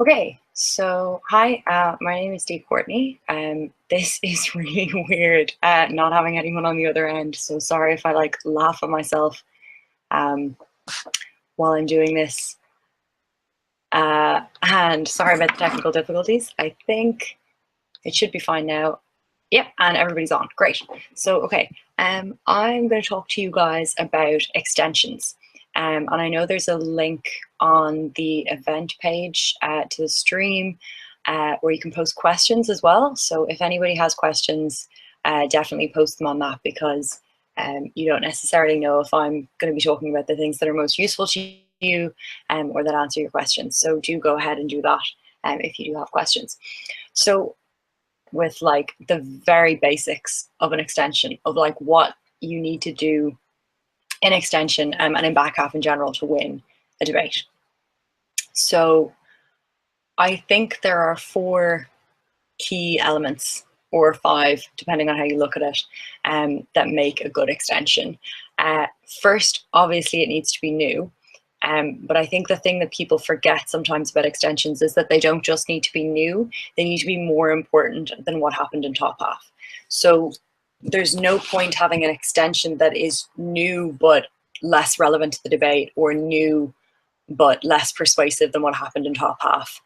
Okay, so hi, my name is Dee Courtney. This is really weird, not having anyone on the other end. So sorry if I like laugh at myself while I'm doing this. And sorry about the technical difficulties. I think it should be fine now. Yep, and everybody's on. Great. So, okay, I'm going to talk to you guys about extensions. And I know there's a link on the event page to the stream where you can post questions as well. So if anybody has questions, definitely post them on that, because you don't necessarily know if I'm going to be talking about the things that are most useful to you or that answer your questions. So do go ahead and do that if you do have questions. So with like the very basics of an extension, of like what you need to do in extension and in back half in general to win a debate. So I think there are 4 key elements, or 5, depending on how you look at it, that make a good extension. First, obviously, it needs to be new. But I think the thing that people forget sometimes about extensions is that they don't just need to be new, they need to be more important than what happened in top half. So there's no point having an extension that is new but less relevant to the debate, or new but less persuasive than what happened in top half.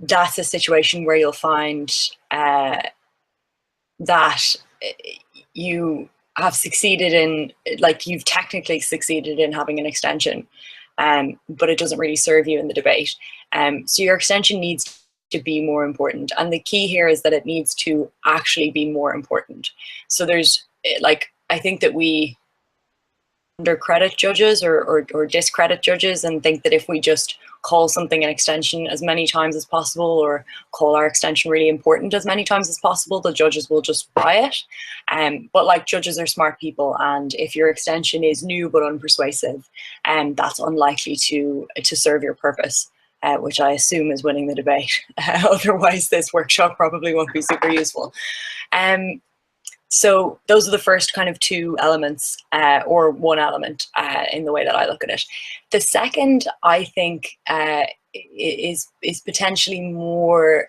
That's a situation where you'll find that you have succeeded in, like, you've technically succeeded in having an extension, but it doesn't really serve you in the debate. So your extension needs to be more important. And the key here is that it needs to actually be more important. So there's, like, I think that we undercredit judges or discredit judges and think that if we just call something an extension as many times as possible, or call our extension really important as many times as possible, the judges will just buy it. But like, judges are smart people, and if your extension is new but unpersuasive, that's unlikely to serve your purpose, which I assume is winning the debate. Otherwise, this workshop probably won't be super useful. So those are the first kind of 2 elements, or 1 element in the way that I look at it. The second, I think, is potentially more,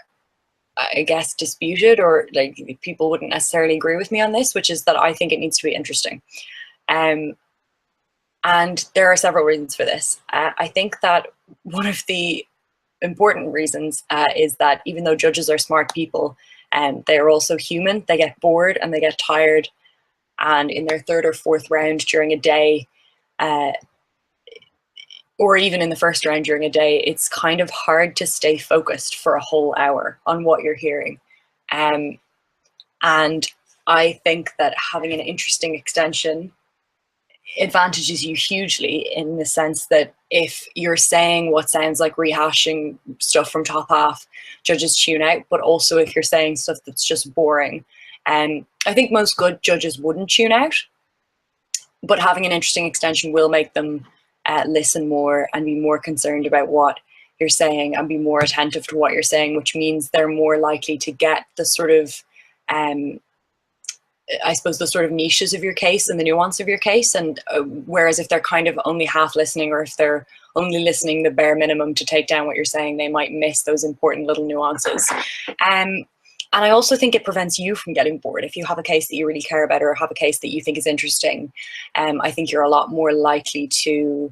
I guess, disputed, or like people wouldn't necessarily agree with me on this, which is that I think it needs to be interesting. And there are several reasons for this. I think that one of the important reasons is that even though judges are smart people, they are also human. They get bored and they get tired. And in their 3rd or 4th round during a day, or even in the 1st round during a day, it's kind of hard to stay focused for a whole hour on what you're hearing. And I think that having an interesting extension advantages you hugely, in the sense that if you're saying what sounds like rehashing stuff from top half, judges tune out. But also if you're saying stuff that's just boring, I think most good judges wouldn't tune out, but having an interesting extension will make them listen more and be more concerned about what you're saying and be more attentive to what you're saying, which means they're more likely to get the sort of I suppose the sort of niches of your case and the nuance of your case. And whereas if they're kind of only half listening, or if they're only listening the bare minimum to take down what you're saying, they might miss those important little nuances. And I also think it prevents you from getting bored. If you have a case that you really care about, or have a case that you think is interesting, I think you're a lot more likely to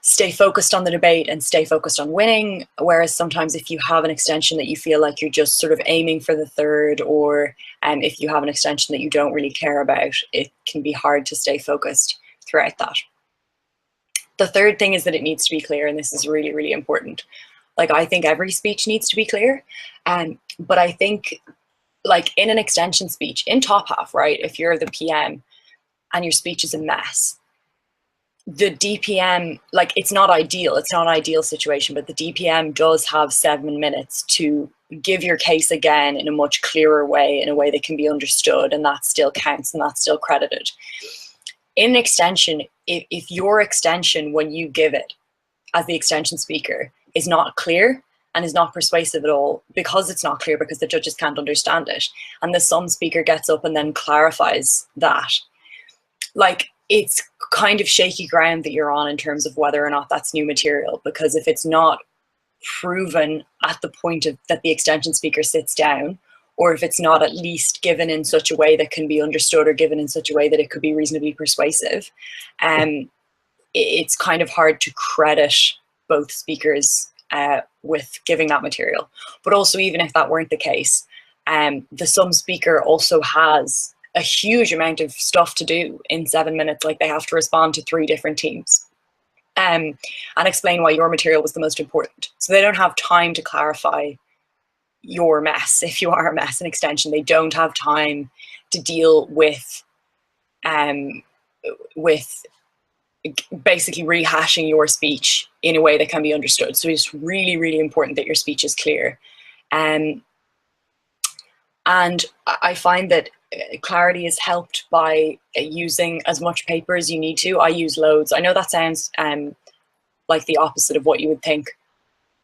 stay focused on the debate and stay focused on winning. Whereas sometimes if you have an extension that you feel like you're just sort of aiming for the 3rd, or if you have an extension that you don't really care about, it can be hard to stay focused throughout that. The 3rd thing is that it needs to be clear, and this is really, really important. Like, I think every speech needs to be clear, but I think, like, in an extension speech, in top half, right, if you're the PM and your speech is a mess, the DPM, like, it's not ideal, it's not an ideal situation, but the DPM does have 7 minutes to give your case again in a much clearer way, in a way that can be understood, and that still counts and that's still credited. In an extension, if your extension, when you give it as the extension speaker, is not clear and is not persuasive at all, because it's not clear, because the judges can't understand it, and the sum speaker gets up and then clarifies that, like, it's kind of shaky ground that you're on in terms of whether or not that's new material, because if it's not proven at the point of that the extension speaker sits down, or if it's not at least given in such a way that can be understood, or given in such a way that it could be reasonably persuasive, it's kind of hard to credit both speakers with giving that material. But also, even if that weren't the case, the some speaker also has a huge amount of stuff to do in 7 minutes. Like, they have to respond to 3 different teams and explain why your material was the most important. So they don't have time to clarify your mess. If you are a mess in extension, they don't have time to deal with basically rehashing your speech in a way that can be understood. So it's really, really important that your speech is clear. And I find that clarity is helped by using as much paper as you need to. I use loads. I know that sounds like the opposite of what you would think,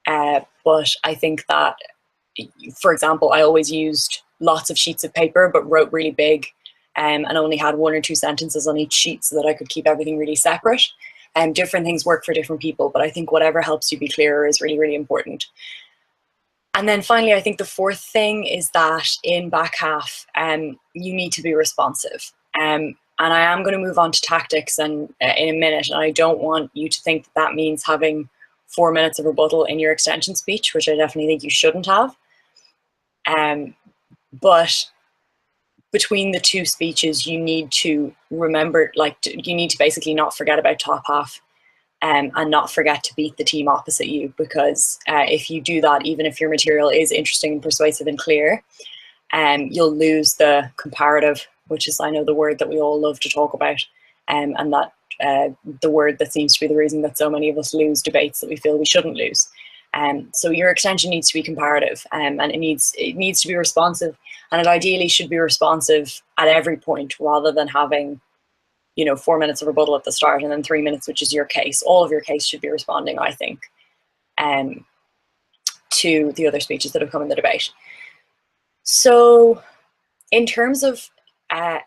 but I think that, for example, I always used lots of sheets of paper but wrote really big, and only had 1 or 2 sentences on each sheet so that I could keep everything really separate. Different things work for different people, but I think whatever helps you be clearer is really, really important. And then finally, I think the 4th thing is that in back half, you need to be responsive. And I am going to move on to tactics in a minute, and I don't want you to think that that means having 4 minutes of rebuttal in your extension speech, which I definitely think you shouldn't have. But between the 2 speeches, you need to remember, like, you need to basically not forget about top half, and not forget to beat the team opposite you, because if you do that, even if your material is interesting and persuasive and clear, you'll lose the comparative, which is, I know, the word that we all love to talk about, and that the word that seems to be the reason that so many of us lose debates that we feel we shouldn't lose. So your extension needs to be comparative, and it needs to be responsive, and it ideally should be responsive at every point, rather than having, 4 minutes of rebuttal at the start and then 3 minutes, which is your case. All of your case should be responding, I think, to the other speeches that have come in the debate. So in terms of how,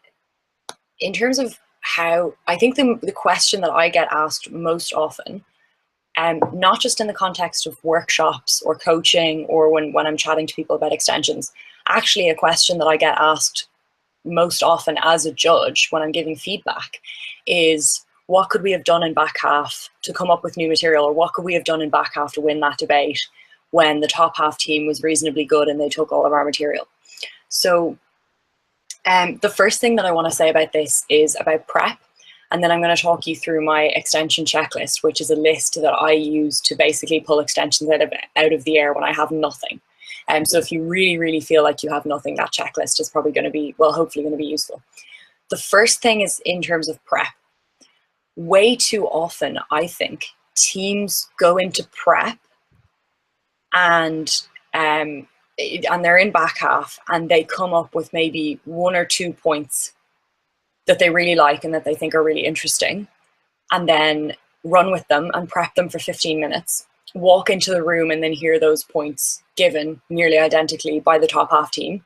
I think the question that I get asked most often, not just in the context of workshops or coaching or when I'm chatting to people about extensions, actually a question that I get asked most often as a judge when I'm giving feedback is, what could we have done in back half to come up with new material, or what could we have done in back half to win that debate when the top half team was reasonably good and they took all of our material? So the first thing that I want to say about this is about prep, and then I'm going to talk you through my extension checklist, which is a list that I use to basically pull extensions out of the air when I have nothing. So if you really, really feel like you have nothing, that checklist is probably going to be, well, hopefully going to be useful. The first thing is in terms of prep. Way too often, I think, teams go into prep and they're in back half and they come up with maybe 1 or 2 points that they really like and that they think are really interesting, and then run with them and prep them for 15 minutes. Walk into the room and then hear those points given nearly identically by the top half team.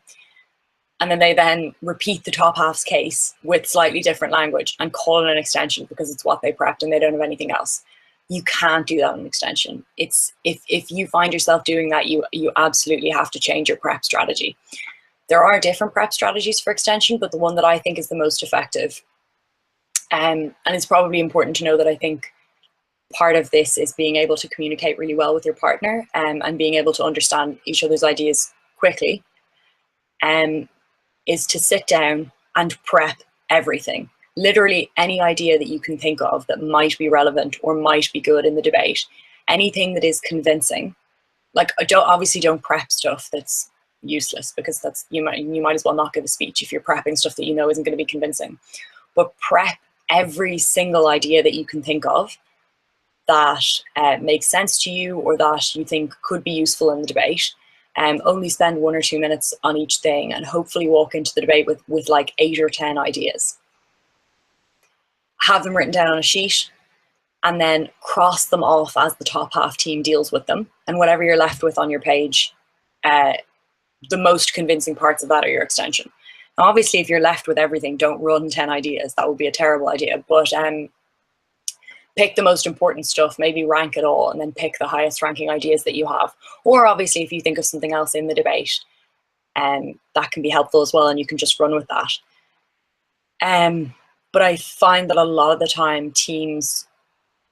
And then they then repeat the top half's case with slightly different language and call it an extension because it's what they prepped and they don't have anything else. You can't do that in an extension. It's if you find yourself doing that, you absolutely have to change your prep strategy. There are different prep strategies for extension, but the one that I think is the most effective, and it's probably important to know that I think part of this is being able to communicate really well with your partner, and being able to understand each other's ideas quickly, is to sit down and prep everything. Literally any idea that you can think of that might be relevant or might be good in the debate. Anything that is convincing. Like, obviously don't prep stuff that's useless, because that's you might as well not give a speech if you're prepping stuff that you know isn't going to be convincing. But prep every single idea that you can think of that makes sense to you or that you think could be useful in the debate. Only spend 1 or 2 minutes on each thing and hopefully walk into the debate with like 8 or 10 ideas. Have them written down on a sheet and then cross them off as the top half team deals with them. And whatever you're left with on your page, the most convincing parts of that are your extension. Now, obviously, if you're left with everything, don't run 10 ideas. That would be a terrible idea. But pick the most important stuff, maybe rank it all, and then pick the highest ranking ideas that you have. Or obviously, if you think of something else in the debate, that can be helpful as well, and you can just run with that. But I find that a lot of the time teams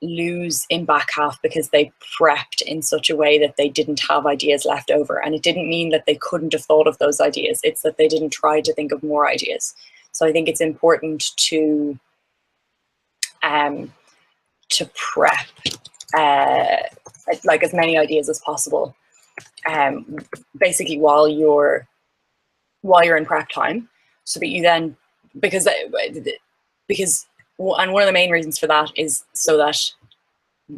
lose in back half because they prepped in such a way that they didn't have ideas left over. And it didn't mean that they couldn't have thought of those ideas. It's that they didn't try to think of more ideas. So I think it's important to prep like as many ideas as possible, basically while you're in prep time, so that you then, because and one of the main reasons for that is so that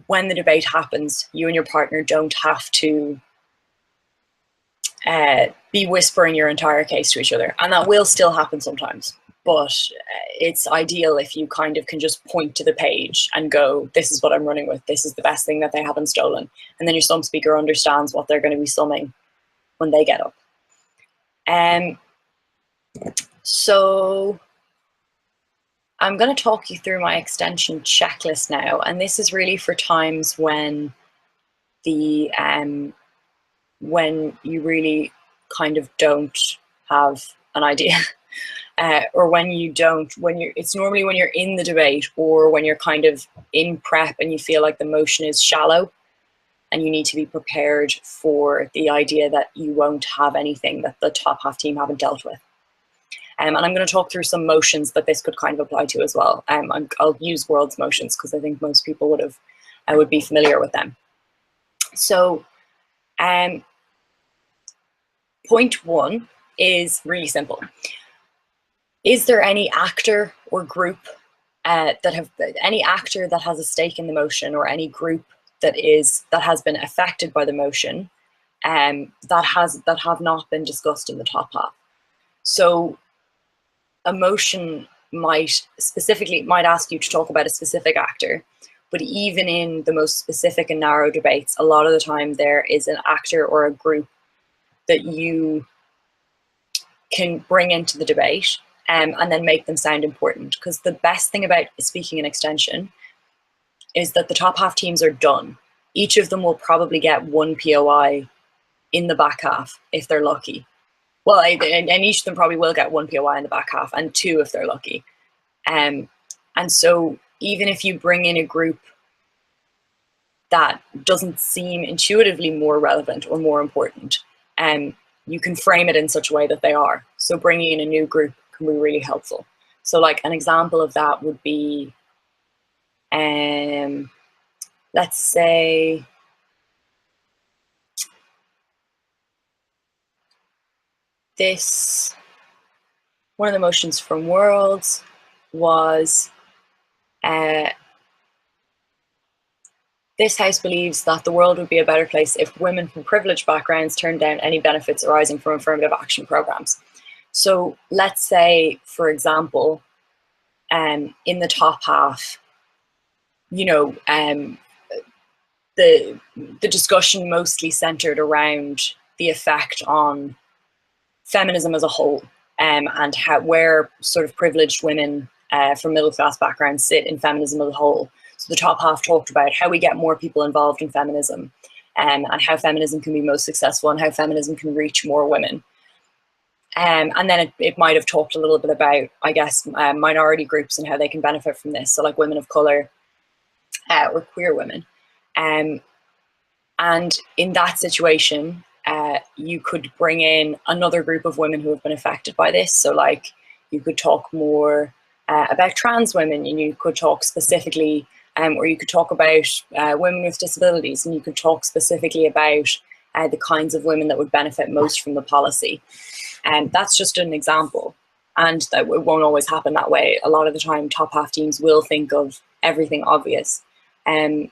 when the debate happens, you and your partner don't have to be whispering your entire case to each other. And that will still happen sometimes, but it's ideal if you kind of can just point to the page and go, this is what I'm running with, this is the best thing that they haven't stolen. And then your sum speaker understands what they're going to be summing when they get up. So I'm going to talk you through my extension checklist now, and this is really for times when the when you really kind of don't have an idea, or it's normally when you're in the debate, or when you're kind of in prep and you feel like the motion is shallow and you need to be prepared for the idea that you won't have anything that the top half team haven't dealt with. And I'm going to talk through some motions that this could kind of apply to as well. I'll use world's motions because I think most people would be familiar with them. So point one is really simple. Is there any actor or group any actor that has a stake in the motion, or any group that has been affected by the motion that have not been discussed in the top half? So a motion might ask you to talk about a specific actor, but even in the most specific and narrow debates, a lot of the time there is an actor or a group that you can bring into the debate and then make them sound important. Because the best thing about speaking in extension is that the top half teams are done. Each of them will probably get 1 POI in the back half if they're lucky. Well, and each of them probably will get 1 POI in the back half, and 2 if they're lucky. And so even if you bring in a group that doesn't seem intuitively more relevant or more important, you can frame it in such a way that they are. So bringing in a new group can be really helpful. So like an example of that would be, let's say, one of the motions from Worlds was, this House believes that the world would be a better place if women from privileged backgrounds turned down any benefits arising from affirmative action programs. So let's say, for example, in the top half, the discussion mostly centered around the effect on feminism as a whole, and where sort of privileged women from middle class backgrounds sit in feminism as a whole. So the top half talked about how we get more people involved in feminism, and how feminism can be most successful, and how feminism can reach more women. And then it might have talked a little bit about, I guess, minority groups and how they can benefit from this. So like women of color or queer women. And in that situation, you could bring in another group of women who have been affected by this. So like you could talk more about trans women, and you could talk specifically, or you could talk about women with disabilities, and you could talk specifically about the kinds of women that would benefit most from the policy. And that's just an example, and that it won't always happen that way. A lot of the time top half teams will think of everything obvious, and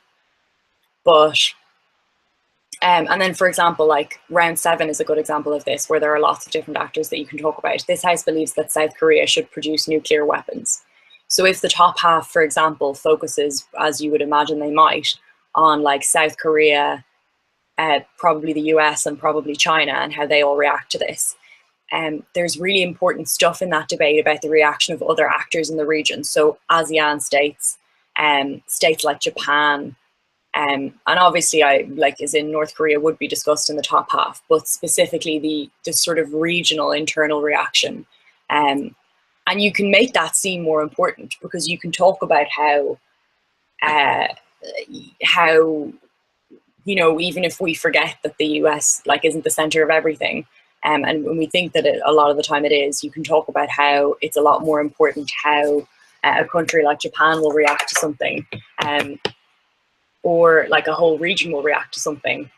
then, for example, like round 7 is a good example of this, where there are lots of different actors that you can talk about. This House believes that South Korea should produce nuclear weapons. So if the top half, for example, focuses, as you would imagine they might, on like South Korea, probably the US and probably China, and how they all react to this, there's really important stuff in that debate about the reaction of other actors in the region. So ASEAN states, states like Japan, and obviously as in North Korea would be discussed in the top half, but specifically the sort of regional internal reaction. And you can make that seem more important because you can talk about how, even if we forget that the US isn't the center of everything, and when we think that a lot of the time it is, you can talk about how it's a lot more important how a country like Japan will react to something, or a whole region will react to something,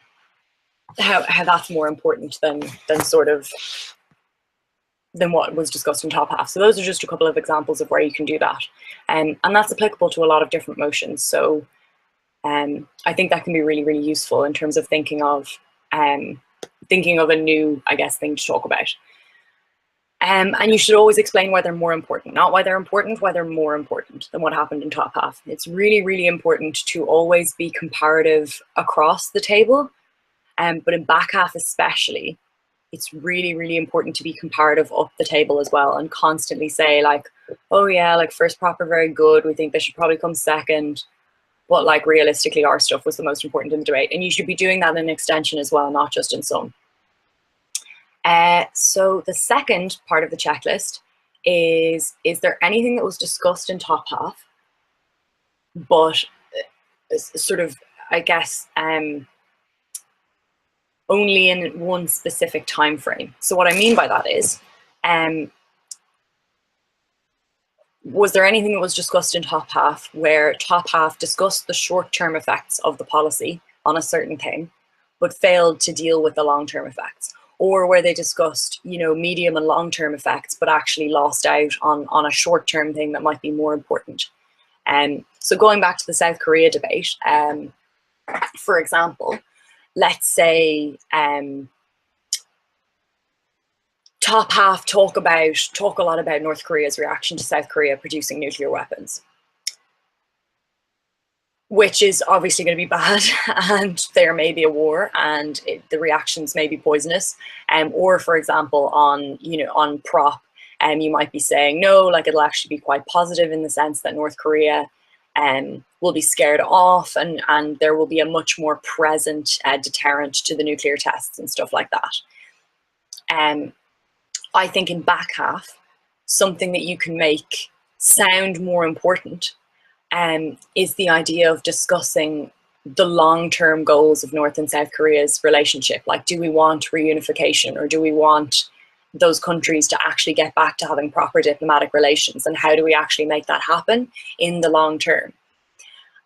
how that's more important than what was discussed in top half. So those are just a couple of examples of where you can do that. And that's applicable to a lot of different motions. So I think that can be really, really useful in terms of thinking of a new, thing to talk about. And you should always explain why they're more important, not why they're important, why they're more important than what happened in top half. It's really, really important to always be comparative across the table, but in back half especially, it's really, really important to be comparative up the table as well, and constantly say oh yeah, first prop are very good, we think they should probably come second, but realistically our stuff was the most important in the debate. And you should be doing that in extension as well, not just in some. So the second part of the checklist is there anything that was discussed in top half, but sort of, only in one specific time frame. So what I mean by that is, was there anything that was discussed in top half where top half discussed the short-term effects of the policy on a certain thing, but failed to deal with the long-term effects? Or where they discussed, medium and long-term effects, but actually lost out on a short-term thing that might be more important. So going back to the South Korea debate, for example, let's say top half talk a lot about North Korea's reaction to South Korea producing nuclear weapons, which is obviously going to be bad, and there may be a war, and the reactions may be poisonous. Or, for example, on prop, you might be saying, no, it'll actually be quite positive in the sense that North Korea will be scared off, and there will be a much more present deterrent to the nuclear tests and stuff like that. I think in back half, something that you can make sound more important is the idea of discussing the long-term goals of North and South Korea's relationship. Do we want reunification, or do we want those countries to actually get back to having proper diplomatic relations? And how do we actually make that happen in the long term?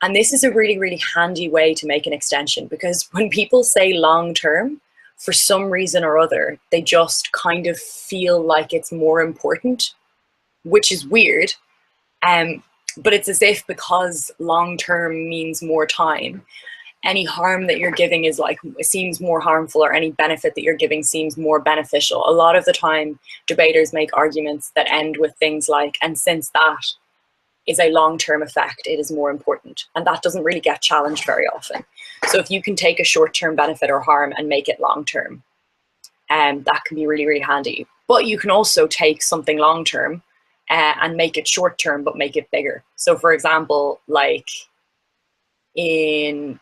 And this is a really, really handy way to make an extension, because when people say long term, for some reason or other, they just kind of feel like it's more important, which is weird. But it's as if because long-term means more time, any harm that you're giving is seems more harmful, or any benefit that you're giving seems more beneficial. A lot of the time, debaters make arguments that end with things like, and since that is a long-term effect, it is more important. And that doesn't really get challenged very often. So if you can take a short-term benefit or harm and make it long-term, that can be really, really handy. But you can also take something long-term and make it short-term, but make it bigger. So for example, in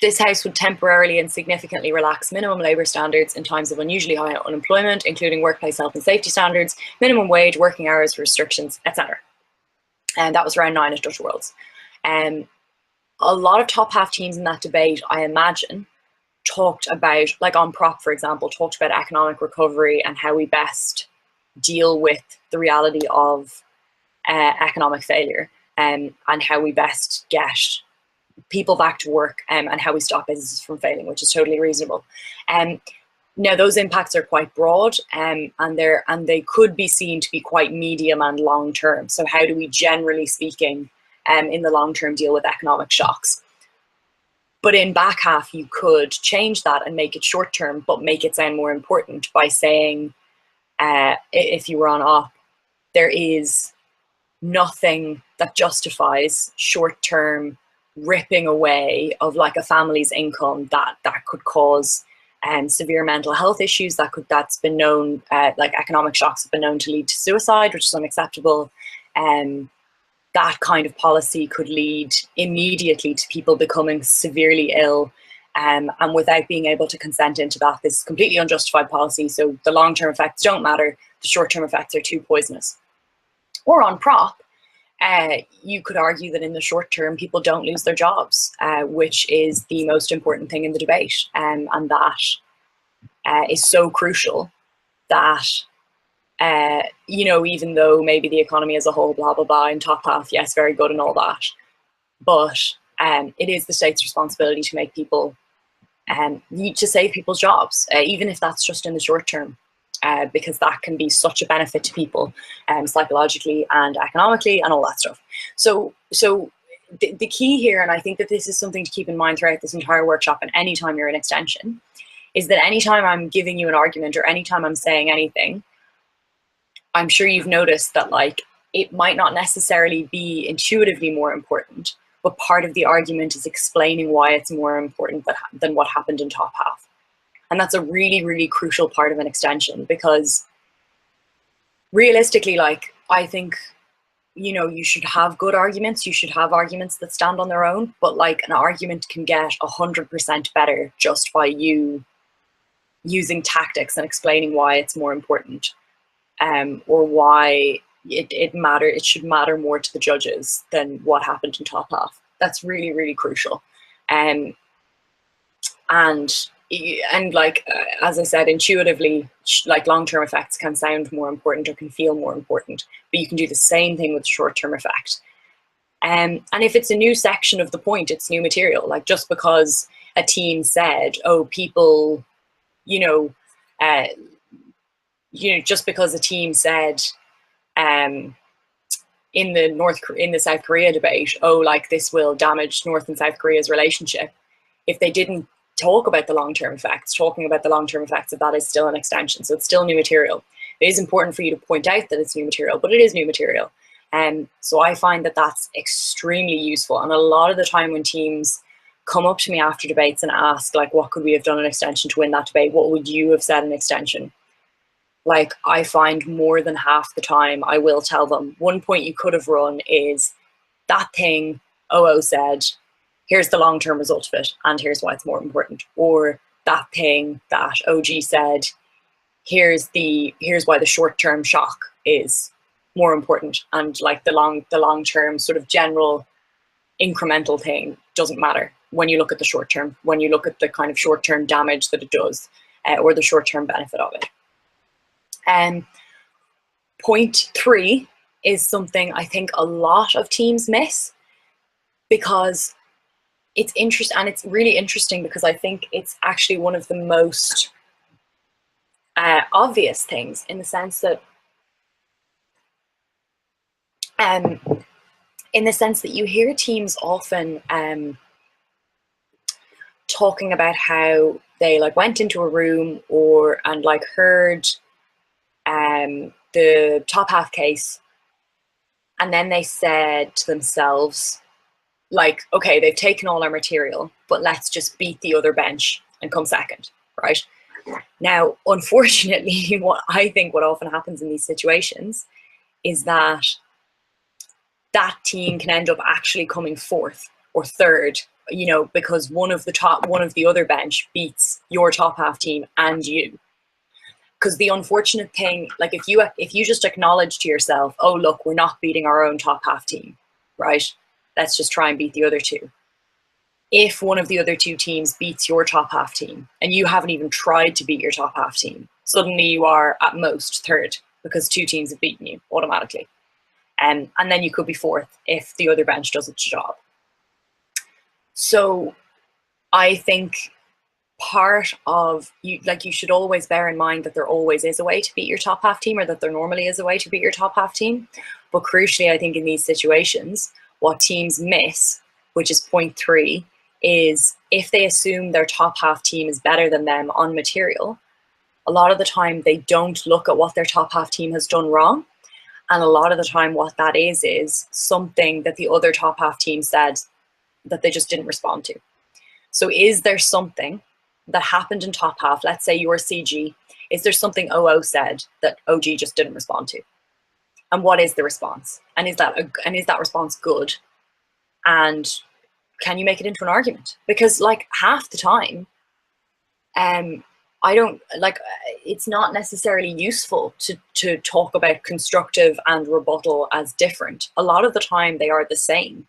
this House would temporarily and significantly relax minimum labour standards in times of unusually high unemployment, including workplace health and safety standards, minimum wage, working hours, restrictions, etc. And that was round 9 at Dutch Worlds. A lot of top half teams in that debate, I imagine, talked about, on prop, for example, talked about economic recovery and how we best deal with the reality of economic failure, and how we best get people back to work, and how we stop businesses from failing, which is totally reasonable. Now those impacts are quite broad, and they could be seen to be quite medium and long term. So how do we, generally speaking, in the long term, deal with economic shocks? But in back half, you could change that and make it short term, but make it sound more important by saying, if you were on op, there is nothing that justifies short term ripping away of a family's income that could cause severe mental health issues that's been known, like economic shocks have been known to lead to suicide, which is unacceptable. That kind of policy could lead immediately to people becoming severely ill, and without being able to consent into that. This is completely unjustified policy. So the long-term effects don't matter. The short-term effects are too poisonous. Or on prop, you could argue that in the short term, people don't lose their jobs, which is the most important thing in the debate. And that is so crucial that, you know, even though maybe the economy as a whole, blah, blah, blah, in top half, yes, very good and all that. But it is the state's responsibility to make people, need to save people's jobs, even if that's just in the short term. Because that can be such a benefit to people, psychologically and economically and all that stuff. So the key here, and I think that this is something to keep in mind throughout this entire workshop and anytime you're in extension, is that anytime I'm giving you an argument or anytime I'm saying anything, I'm sure you've noticed that, like, it might not necessarily be intuitively more important, but part of the argument is explaining why it's more important than what happened in top half. And that's a really, really crucial part of an extension, because realistically, like, I think, you know, you should have good arguments. You should have arguments that stand on their own, but like an argument can get 100% better just by you using tactics and explaining why it's more important, or why it should matter more to the judges than what happened in top half. That's really, really crucial. And like, as I said, intuitively, like, long-term effects can sound more important or can feel more important, but you can do the same thing with short-term effect. And if it's a new section of the point, it's new material. Like, just because a team said, oh, people, just because a team said, in the South Korea debate, oh, like, this will damage North and South Korea's relationship. If they didn't talk about the long-term effects, talking about the long-term effects of that is still an extension. So it's still new material. It is important for you to point out that it's new material, but it is new material. So I find that that's extremely useful. And a lot of the time when teams come up to me after debates and ask, like, what could we have done in extension to win that debate? What would you have said in extension? Like, I find more than half the time I will tell them, one point you could have run is that thing OO said, here's the long-term result of it, and here's why it's more important. Or that thing that OG said, here's why the short-term shock is more important, and like the long-term sort of general incremental thing doesn't matter when you look at the short term, when you look at the kind of short-term damage that it does, or the short-term benefit of it. Point 3 is something I think a lot of teams miss, because it's interesting, and it's really interesting because I think it's actually one of the most obvious things, in the sense that you hear teams often talking about how they, like, went into a room and like heard the top half case, and then they said to themselves, like, okay, they've taken all our material, but let's just beat the other bench and come second, right? Now, unfortunately, what often happens in these situations is that team can end up actually coming fourth or third, because one of the other bench beats your top half team and you. Because the unfortunate thing, like, if you just acknowledge to yourself, oh, look, we're not beating our own top half team, right? Let's just try and beat the other two. If one of the other two teams beats your top half team and you haven't even tried to beat your top half team, suddenly you are at most third, because 2 teams have beaten you automatically. And then you could be fourth if the other bench does its job. So I think part of you should always bear in mind that there always is a way to beat your top half team, or that there normally is a way to beat your top half team. But crucially, I think in these situations, what teams miss, which is point 3, is if they assume their top half team is better than them on material, a lot of the time they don't look at what their top half team has done wrong. And a lot of the time what that is something that the other top half team said that they just didn't respond to. So is there something that happened in top half, let's say you're CG, is there something OO said that OG just didn't respond to? And what is the response? And is that response good? And can you make it into an argument? Because like half the time, I don't like, it's not necessarily useful to talk about constructive and rebuttal as different. A lot of the time they are the same.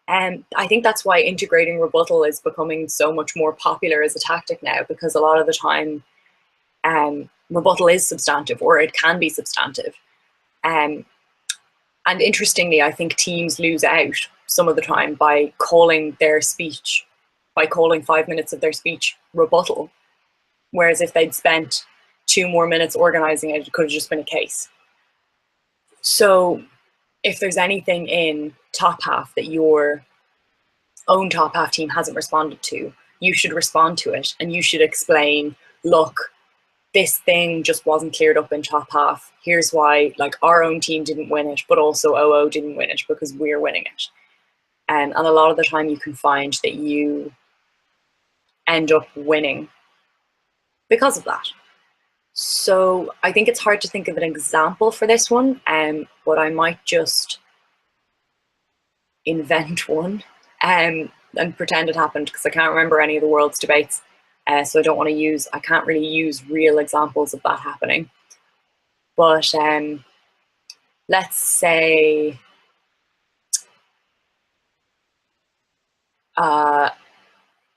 And I think that's why integrating rebuttal is becoming so much more popular as a tactic now, because a lot of the time rebuttal is substantive, or it can be substantive. And interestingly, I think teams lose out some of the time by calling their speech, by calling 5 minutes of their speech rebuttal. Whereas if they'd spent 2 more minutes organizing it, it could have just been a case. So if there's anything in top half that your own top half team hasn't responded to, you should respond to it, and you should explain, look, this thing just wasn't cleared up in top half. Here's why, like, our own team didn't win it, but also OO didn't win it because we're winning it. And a lot of the time you can find that you end up winning because of that. So I think it's hard to think of an example for this one, but I might just invent one and pretend it happened, because I can't remember any of the world's debates. So I can't really use real examples of that happening. But let's say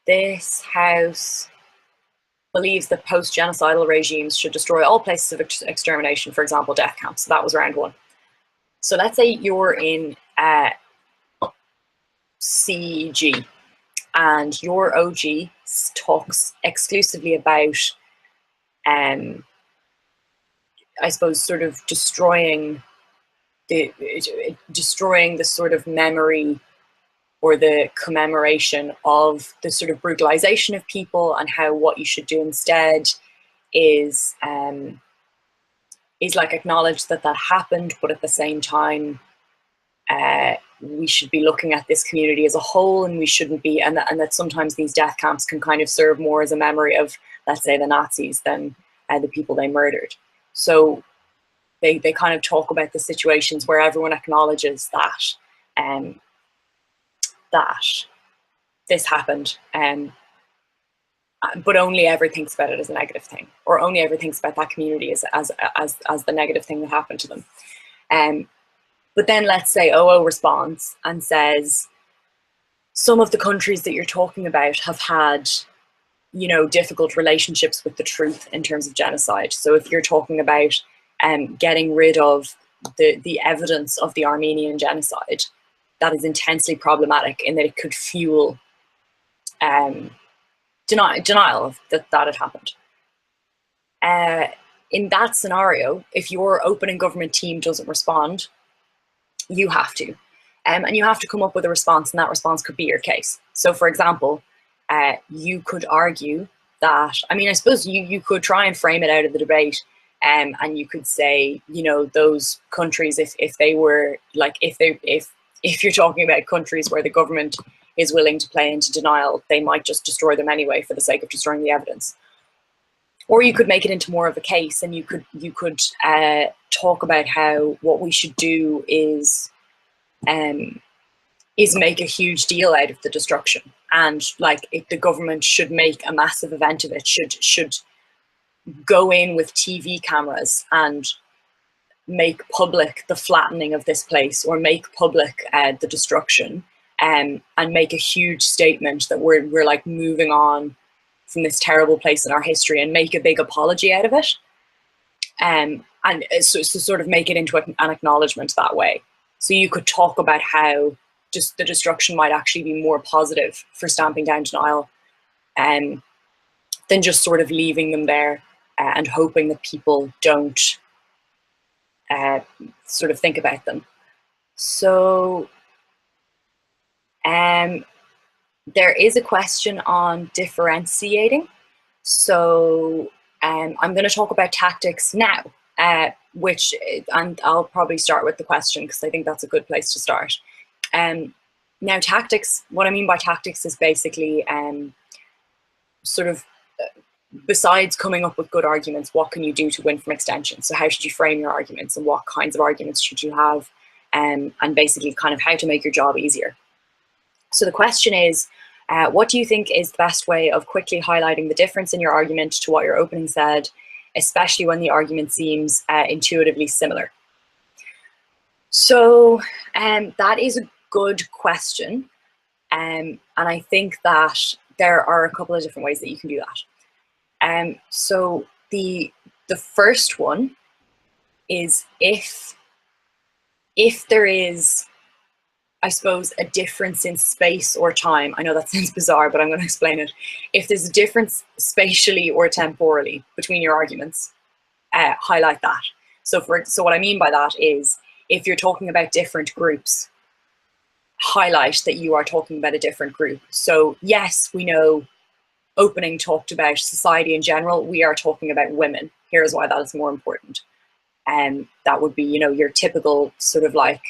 this house believes that post-genocidal regimes should destroy all places of extermination, for example, death camps. So that was round 1. So let's say you're in CG, and your OG talks exclusively about, I suppose, sort of destroying the sort of memory or the commemoration of the sort of brutalization of people, and how what you should do instead is like acknowledge that that happened, but at the same time, we should be looking at this community as a whole, and we shouldn't be, and that sometimes these death camps can kind of serve more as a memory of, let's say, the Nazis than the people they murdered. So they kind of talk about the situations where everyone acknowledges that that this happened, but only ever thinks about it as a negative thing, or only ever thinks about that community as the negative thing that happened to them. But then let's say OO responds and says, some of the countries that you're talking about have had, you know, difficult relationships with the truth in terms of genocide. So if you're talking about getting rid of the evidence of the Armenian genocide, that is intensely problematic in that it could fuel denial of that had happened. In that scenario, if your opening government team doesn't respond, you have to. And you have to come up with a response, and that response could be your case. So for example, you could argue that, I mean, I suppose you could try and frame it out of the debate, and you could say, you know, those countries, if they were like, if you're talking about countries where the government is willing to play into denial, they might just destroy them anyway for the sake of destroying the evidence. Or you could make it into more of a case, and you could talk about how what we should do is make a huge deal out of the destruction, and like the government should make a massive event of it, should go in with TV cameras and make public the flattening of this place, or make public the destruction, and make a huge statement that we're like moving on from this terrible place in our history, and make a big apology out of it, and so sort of make it into an acknowledgement that way. So you could talk about how just the destruction might actually be more positive for stamping down denial, than just sort of leaving them there and hoping that people don't sort of think about them. So there is a question on differentiating. So I'm going to talk about tactics now, and I'll probably start with the question because I think that's a good place to start. Now tactics, what I mean by tactics is basically sort of besides coming up with good arguments, what can you do to win from extension? So how should you frame your arguments, and what kinds of arguments should you have, and basically kind of how to make your job easier. So the question is, what do you think is the best way of quickly highlighting the difference in your argument to what your opening said, especially when the argument seems intuitively similar? So that is a good question. And I think that there are a couple of different ways that you can do that. So the first one is if there is, I suppose, a difference in space or time. I know that sounds bizarre, but I'm going to explain it. If there's a difference spatially or temporally between your arguments, highlight that. So what I mean by that is, if you're talking about different groups, highlight that you are talking about a different group. So yes, we know opening talked about society in general. We are talking about women. Here's why that is more important. And that would be, you know, your typical sort of like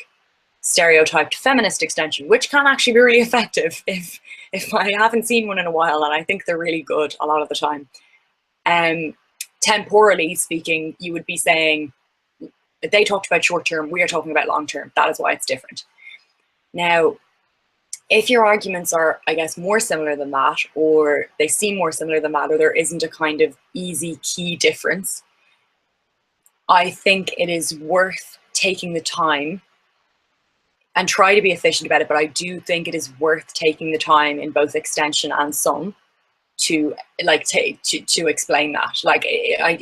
stereotyped feminist extension, which can actually be really effective if I haven't seen one in a while, and I think they're really good a lot of the time. Temporally speaking, you would be saying, they talked about short term, we are talking about long term. That is why it's different. Now, if your arguments are, I guess, more similar than that, or they seem more similar than that, or there isn't a kind of easy key difference, I think it is worth taking the time, and try to be efficient about it, but I do think it is worth taking the time in both extension and sum to like to explain that. Like,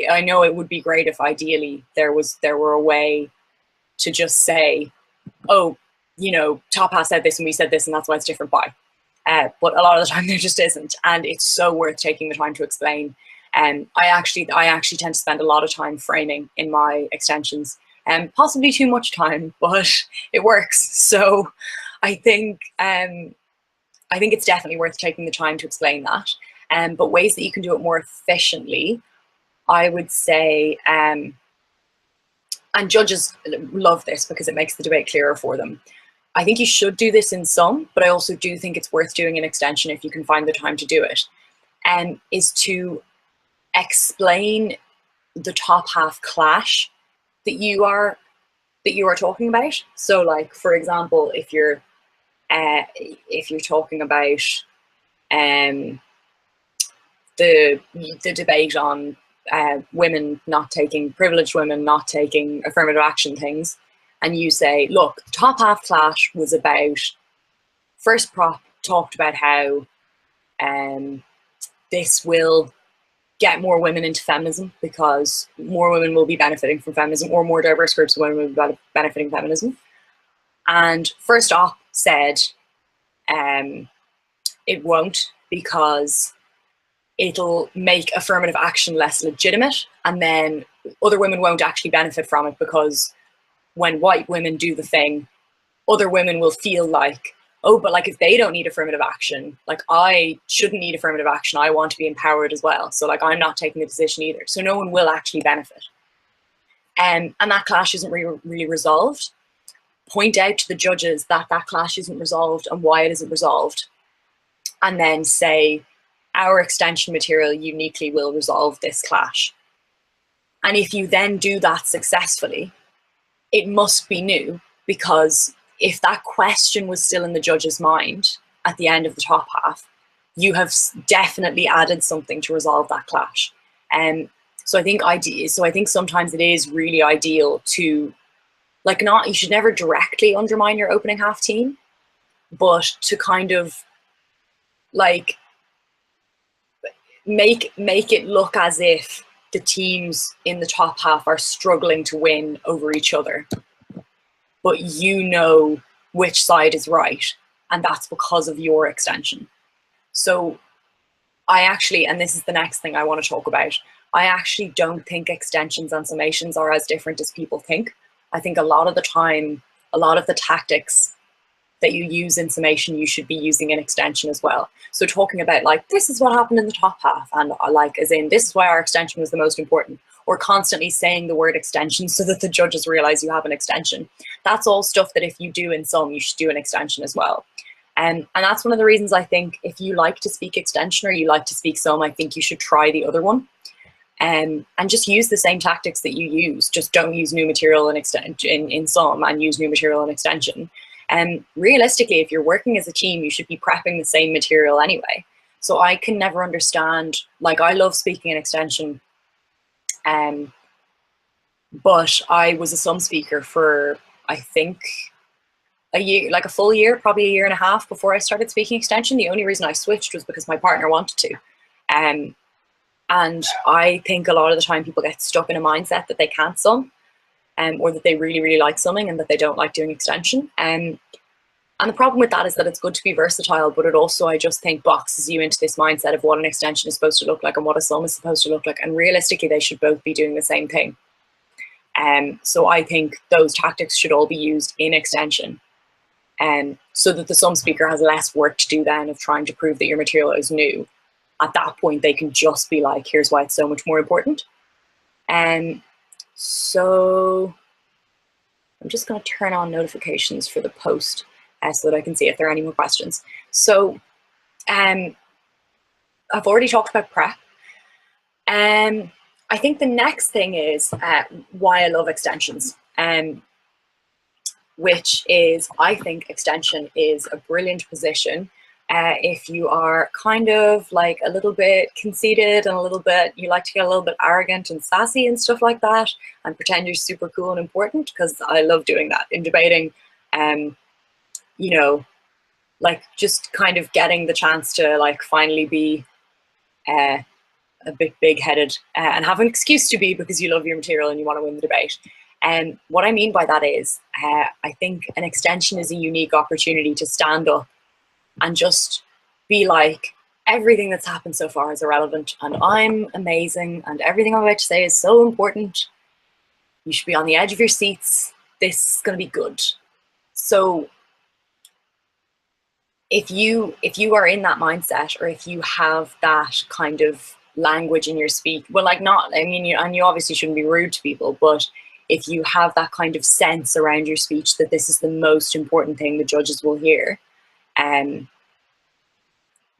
I know it would be great if ideally there were a way to just say, oh, you know, top half said this and we said this and that's why it's different by. But a lot of the time there just isn't, and it's so worth taking the time to explain. And I actually tend to spend a lot of time framing in my extensions, and possibly too much time, but it works. So I think it's definitely worth taking the time to explain that. But ways that you can do it more efficiently, I would say, and judges love this because it makes the debate clearer for them. I think you should do this in sum, but I also do think it's worth doing an extension if you can find the time to do it, is to explain the top half clash that you are talking about. So like, for example, if you're talking about the debate on women not taking, privileged women not taking affirmative action things, and you say, look, top half clash was about, first prop talked about how this will get more women into feminism because more women will be benefiting from feminism, or more diverse groups of women will be benefiting from feminism. And first op said it won't, because it'll make affirmative action less legitimate, and then other women won't actually benefit from it, because when white women do the thing, other women will feel like, oh, but like if they don't need affirmative action, like I shouldn't need affirmative action, I want to be empowered as well. So like I'm not taking the position either. So no one will actually benefit. And that clash isn't really resolved. Point out to the judges that that clash isn't resolved and why it isn't resolved. And then say, our extension material uniquely will resolve this clash. And if you then do that successfully, it must be new, because if that question was still in the judge's mind at the end of the top half, you have definitely added something to resolve that clash. So I think sometimes it is really ideal to, like, you should never directly undermine your opening half team, but to kind of like make it look as if the teams in the top half are struggling to win over each other, but you know which side is right, and that's because of your extension. So I actually, and this is the next thing I want to talk about, I actually don't think extensions and summations are as different as people think. I think a lot of the time, a lot of the tactics that you use in summation, you should be using in extension as well. So talking about like, this is what happened in the top half, and like, as in, this is why our extension was the most important, or constantly saying the word extension so that the judges realize you have an extension. That's all stuff that if you do in sum, you should do an extension as well. And that's one of the reasons I think if you like to speak extension or you like to speak some, I think you should try the other one. And just use the same tactics that you use. Just don't use new material in some and use new material in extension. And realistically, if you're working as a team, you should be prepping the same material anyway. So I can never understand, like I love speaking in extension, but I was a some speaker for, I think, a year, like a full year, probably a year and a half before I started speaking extension. The only reason I switched was because my partner wanted to. And I think a lot of the time people get stuck in a mindset that they can't sum, or that they really, really like summing and that they don't like doing extension. And the problem with that is that it's good to be versatile, but it also, I just think, boxes you into this mindset of what an extension is supposed to look like and what a sum is supposed to look like. And realistically, they should both be doing the same thing. So I think those tactics should all be used in extension, so that the sum speaker has less work to do then of trying to prove that your material is new. At that point, they can just be like, here's why it's so much more important. So I'm just going to turn on notifications for the post so that I can see if there are any more questions. So I've already talked about prep. I think the next thing is why I love extensions, which is, I think extension is a brilliant position if you are kind of like a little bit conceited and a little bit, you like to get a little bit arrogant and sassy and stuff like that and pretend you're super cool and important, because I love doing that in debating. You know, like just kind of getting the chance to like finally be a bit big-headed and have an excuse to be, because you love your material and you want to win the debate. And what I mean by that is, I think an extension is a unique opportunity to stand up and just be like, everything that's happened so far is irrelevant and I'm amazing and everything I'm about to say is so important. You should be on the edge of your seats. This is going to be good. So if you are in that mindset, or if you have that kind of language in your speech, well, like not, I mean, you obviously shouldn't be rude to people, but if you have that kind of sense around your speech that this is the most important thing the judges will hear,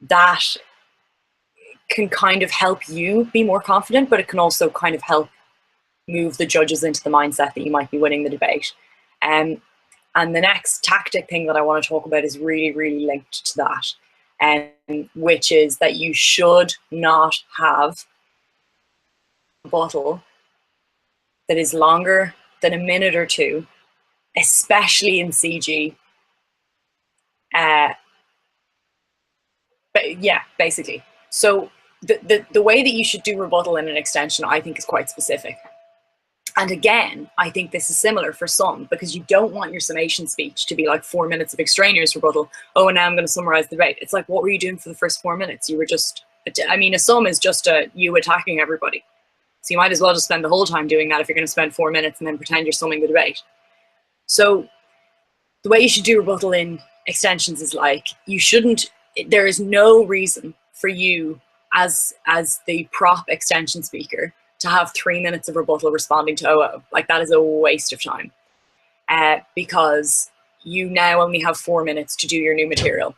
that can kind of help you be more confident, but it can also kind of help move the judges into the mindset that you might be winning the debate. And the next tactic thing that I want to talk about is really, really linked to that, which is that you should not have a rebuttal that is longer than a minute or two, especially in CG. But yeah, basically. So the way that you should do rebuttal in an extension, I think, is quite specific. And again, I think this is similar for some, because you don't want your summation speech to be like 4 minutes of extraneous rebuttal. Oh, and now I'm going to summarize the debate. It's like, what were you doing for the first 4 minutes? You were just, I mean, a sum is just you attacking everybody. So you might as well just spend the whole time doing that if you're going to spend 4 minutes and then pretend you're summing the debate. So the way you should do rebuttal in extensions is like, you shouldn't, there is no reason for you as the prop extension speaker to have 3 minutes of rebuttal responding to OO. Like, that is a waste of time, because you now only have 4 minutes to do your new material.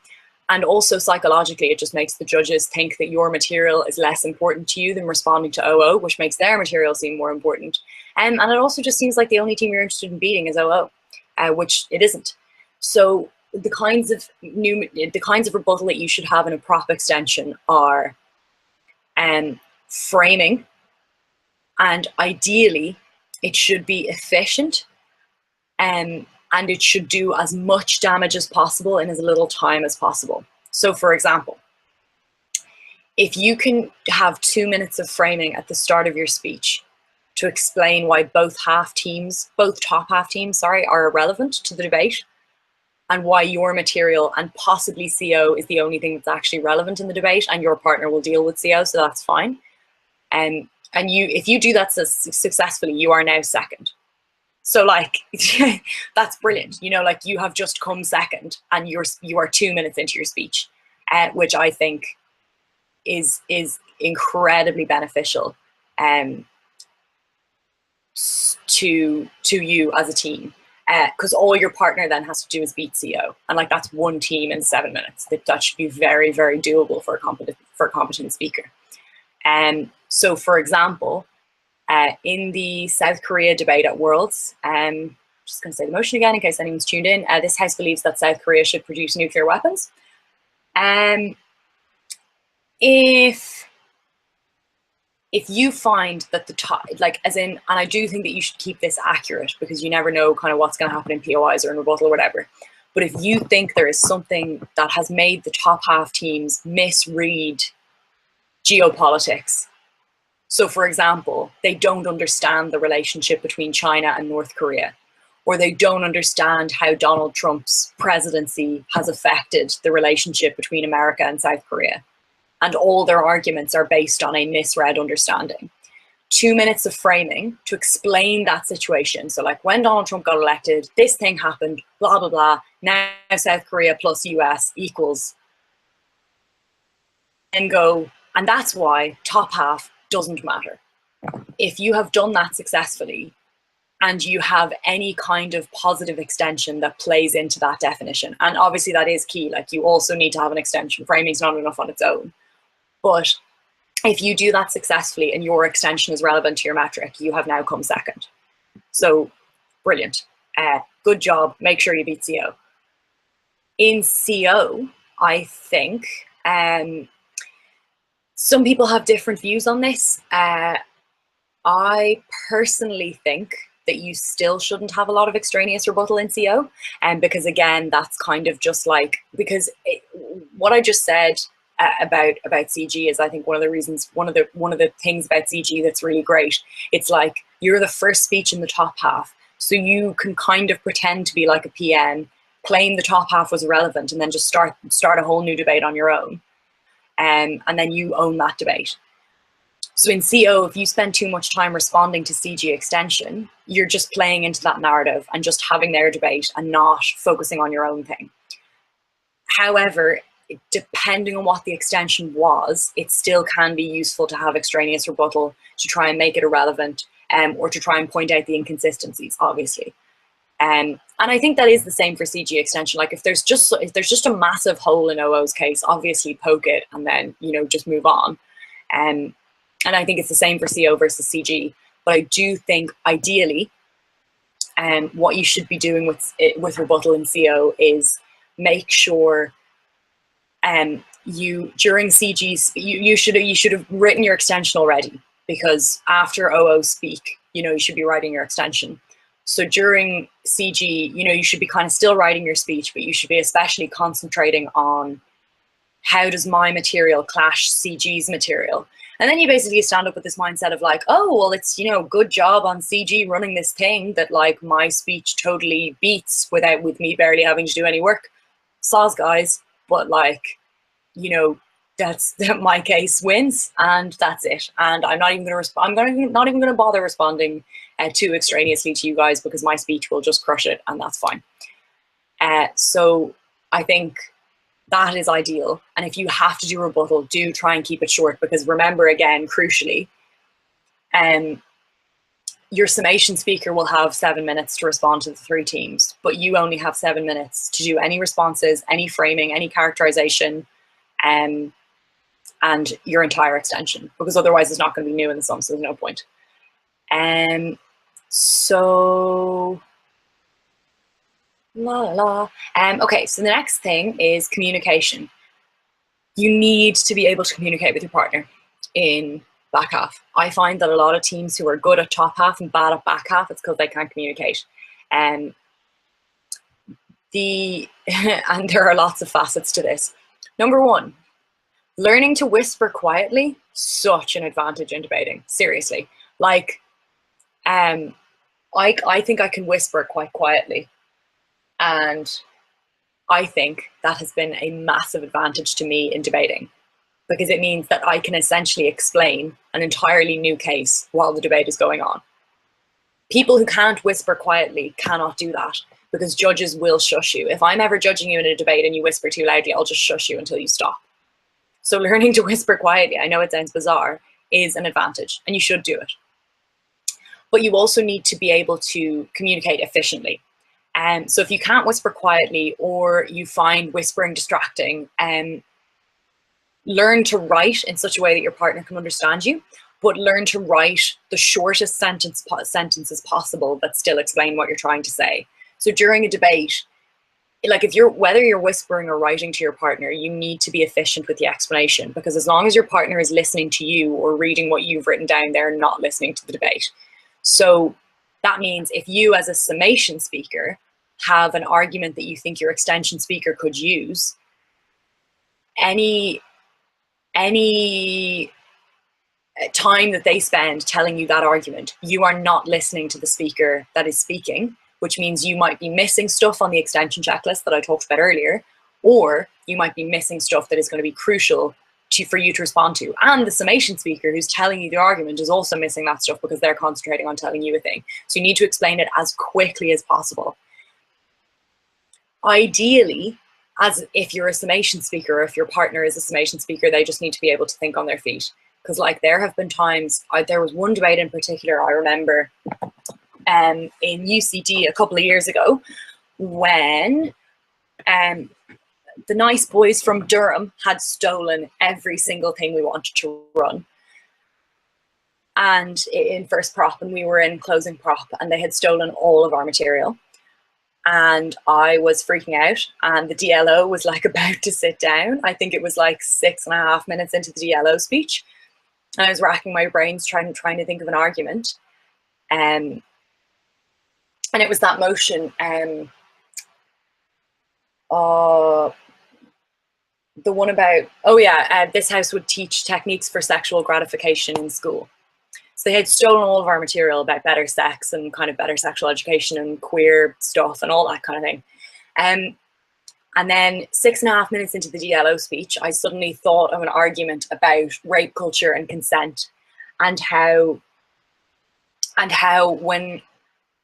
And also psychologically, it just makes the judges think that your material is less important to you than responding to OO, which makes their material seem more important. And it also just seems like the only team you're interested in beating is OO, which it isn't. So the kinds of rebuttal that you should have in a prop extension are framing, and ideally it should be efficient, and it should do as much damage as possible in as little time as possible. So for example, if you can have 2 minutes of framing at the start of your speech to explain why both top half teams, are irrelevant to the debate, and why your material and possibly CO is the only thing that's actually relevant in the debate, and your partner will deal with CO, so that's fine. And if you do that successfully, you are now second. So like, that's brilliant. You know, like, you have just come second and you are 2 minutes into your speech, which I think is incredibly beneficial to you as a team. because all your partner then has to do is beat CO, and like that's one team in 7 minutes. That should be very, very doable for a competent speaker. So for example, in the South Korea debate at Worlds, just going to say the motion again in case anyone's tuned in, this House believes that South Korea should produce nuclear weapons. If you find that the top, like as in, and I do think that you should keep this accurate because you never know kind of what's going to happen in POIs or in rebuttal or whatever. But if you think there is something that has made the top half teams misread geopolitics, so for example, they don't understand the relationship between China and North Korea, or they don't understand how Donald Trump's presidency has affected the relationship between America and South Korea, and all their arguments are based on a misread understanding. 2 minutes of framing to explain that situation. So like when Donald Trump got elected, this thing happened, blah, blah, blah. Now South Korea plus US equals, and go, and that's why top half doesn't matter. If you have done that successfully and you have any kind of positive extension that plays into that definition, and obviously that is key, like you also need to have an extension. Framing is not enough on its own. But if you do that successfully and your extension is relevant to your metric, you have now come second. So brilliant. Good job. Make sure you beat CO. In CO, I think some people have different views on this. I personally think that you still shouldn't have a lot of extraneous rebuttal in CO, because again, that's kind of just like, because what I just said about CG is, I think one of the things about CG that's really great. It's like you're the first speech in the top half, so you can kind of pretend to be like a PM, claim the top half was irrelevant, and then just start a whole new debate on your own, and then you own that debate. So in CO, if you spend too much time responding to CG extension, you're just playing into that narrative and just having their debate and not focusing on your own thing. However, depending on what the extension was, it still can be useful to have extraneous rebuttal to try and make it irrelevant, or to try and point out the inconsistencies, obviously. And I think that is the same for CG extension. Like if there's just a massive hole in OO's case, obviously poke it and then, you know, just move on. And I think it's the same for CO versus CG. But I do think ideally, what you should be doing with rebuttal in CO is make sure you during CG's you should have written your extension already, because after OO speak, you know, you should be writing your extension. So during CG, you know, you should be kind of still writing your speech, but you should be especially concentrating on how does my material clash CG's material. And then you basically stand up with this mindset of like, oh, well, it's, you know, good job on CG running this thing that like my speech totally beats with me barely having to do any work. Soz, guys. But like, you know, that my case wins, and that's it. And I'm not even going to not even going to bother responding too extraneously to you guys, because my speech will just crush it, and that's fine. So I think that is ideal. And if you have to do rebuttal, do try and keep it short, because remember, again, crucially, your summation speaker will have 7 minutes to respond to the 3 teams, but you only have 7 minutes to do any responses, any framing, any characterization, and your entire extension, because otherwise it's not going to be new in the sum, so there's no point. So okay, so the next thing is communication. You need to be able to communicate with your partner in back half. I find that a lot of teams who are good at top half and bad at back half, it's because they can't communicate. And there are lots of facets to this. Number 1, learning to whisper quietly, such an advantage in debating, seriously. Like, I think I can whisper quite quietly. And I think that has been a massive advantage to me in debating, because it means that I can essentially explain an entirely new case while the debate is going on. People who can't whisper quietly cannot do that, because judges will shush you. If I'm ever judging you in a debate and you whisper too loudly, I'll just shush you until you stop. So learning to whisper quietly, I know it sounds bizarre, is an advantage, and you should do it. But you also need to be able to communicate efficiently. So if you can't whisper quietly or you find whispering distracting, learn to write in such a way that your partner can understand you, but learn to write the shortest sentences possible that still explain what you're trying to say. So during a debate, like whether you're whispering or writing to your partner, you need to be efficient with the explanation, because as long as your partner is listening to you or reading what you've written down, they're not listening to the debate. So that means if you as a summation speaker have an argument that you think your extension speaker could use, any time that they spend telling you that argument, you are not listening to the speaker that is speaking, which means you might be missing stuff on the extension checklist that I talked about earlier, or you might be missing stuff that is going to be crucial for you to respond to. And the summation speaker who's telling you the argument is also missing that stuff because they're concentrating on telling you a thing. So you need to explain it as quickly as possible. Ideally, as if you're a summation speaker or if your partner is a summation speaker, they just need to be able to think on their feet. Because like there have been times, there was one debate in particular I remember in UCD a couple of years ago when the nice boys from Durham had stolen every single thing we wanted to run. And in first prop, and we were in closing prop, and they had stolen all of our material. And I was freaking out, and the DLO was like about to sit down. I think it was like 6.5 minutes into the DLO speech. And I was racking my brains trying to think of an argument. And it was that motion, the one about, this house would teach techniques for sexual gratification in school. So they had stolen all of our material about better sex and kind of better sexual education and queer stuff and all that kind of thing. And then 6.5 minutes into the DLO speech, I suddenly thought of an argument about rape culture and consent, and how when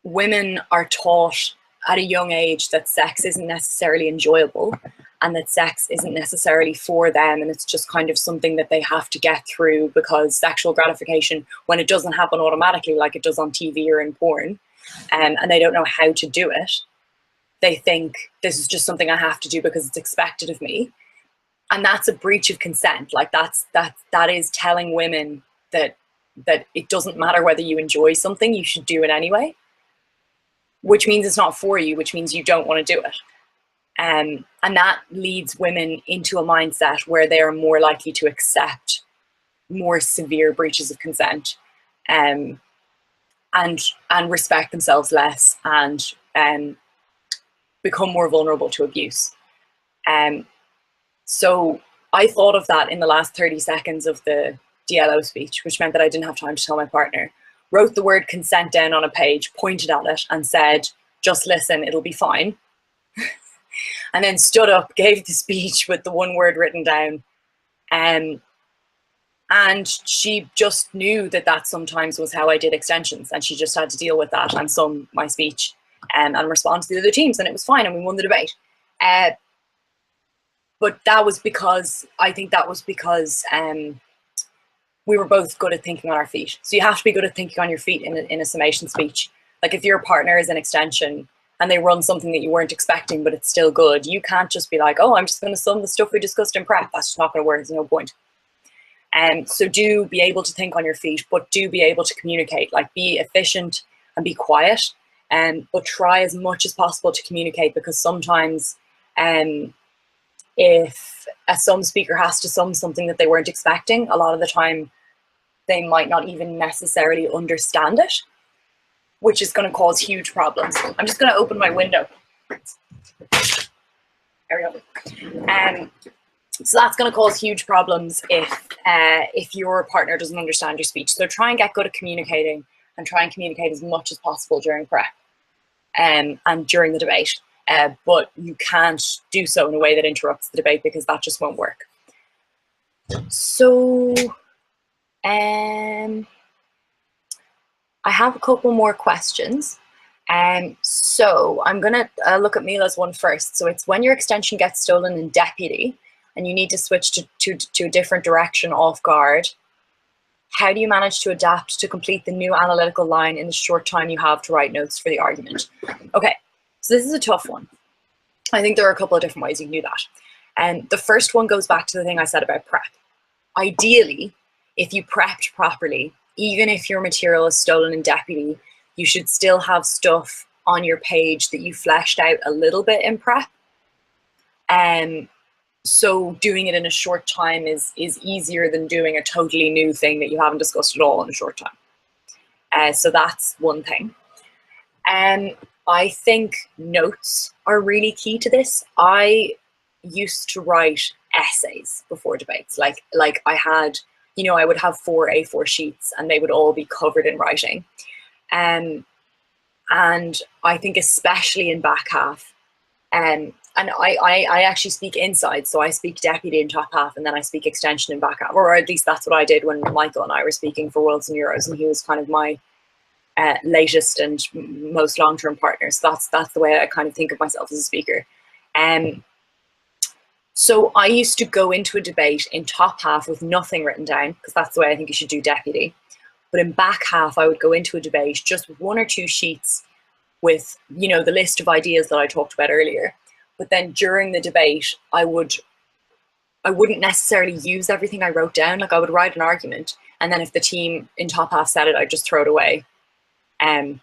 women are taught at a young age that sex isn't necessarily enjoyable and that sex isn't necessarily for them, and it's just kind of something that they have to get through because sexual gratification, when it doesn't happen automatically like it does on TV or in porn, and they don't know how to do it, they think this is just something I have to do because it's expected of me. And that's a breach of consent. Like that is telling women that it doesn't matter whether you enjoy something, you should do it anyway, which means it's not for you, which means you don't want to do it. And that leads women into a mindset where they are more likely to accept more severe breaches of consent, and respect themselves less, and become more vulnerable to abuse. So I thought of that in the last 30 seconds of the DLO speech, which meant that I didn't have time to tell my partner. Wrote the word consent down on a page, pointed at it and said, just listen, it'll be fine. And then stood up, gave the speech with the one word written down. And she just knew that sometimes was how I did extensions, and she just had to deal with that and sum my speech and respond to the other teams, and it was fine, and we won the debate. But that was because, I think that was because we were both good at thinking on our feet. So you have to be good at thinking on your feet in a summation speech. Like if your partner is an extension and they run something that you weren't expecting, but it's still good, you can't just be like, oh, I'm just going to sum the stuff we discussed in prep. That's just not going to work. There's no point. So do be able to think on your feet, but do be able to communicate. Like be efficient and be quiet, but try as much as possible to communicate, because sometimes if a sum speaker has to sum something that they weren't expecting, a lot of the time they might not even necessarily understand it, which is going to cause huge problems. I'm just going to open my window. There we go. So that's going to cause huge problems if your partner doesn't understand your speech. So try and get good at communicating, and try and communicate as much as possible during prep and during the debate. But you can't do so in a way that interrupts the debate, because that just won't work. So I have a couple more questions. So I'm going to look at Mila's one first. So it's when your extension gets stolen in deputy and you need to switch to a different direction off guard, how do you manage to adapt to complete the new analytical line in the short time you have to write notes for the argument? Okay, So this is a tough one. I think there are a couple of different ways you can do that. And the first one goes back to the thing I said about prep. Ideally, if you prepped properly, even if your material is stolen in deputy, you should still have stuff on your page that you fleshed out a little bit in prep. So doing it in a short time is easier than doing a totally new thing that you haven't discussed at all in a short time. So that's one thing. I think notes are really key to this. I used to write essays before debates. Like I had, you know, I would have 4 A4 sheets and they would all be covered in writing. And I think especially in back half, and I actually speak inside, so I speak deputy in top half and then I speak extension in back half, or at least that's what I did when Michael and I were speaking for Worlds and Euros, and he was kind of my latest and most long-term partner. So that's the way I kind of think of myself as a speaker. So I used to go into a debate in top half with nothing written down, because that's the way I think you should do deputy. But in back half, I would go into a debate just with 1 or 2 sheets with, you know, the list of ideas that I talked about earlier. But then during the debate, I wouldn't necessarily use everything I wrote down. Like I would write an argument, and then if the team in top half said it, I'd just throw it away. But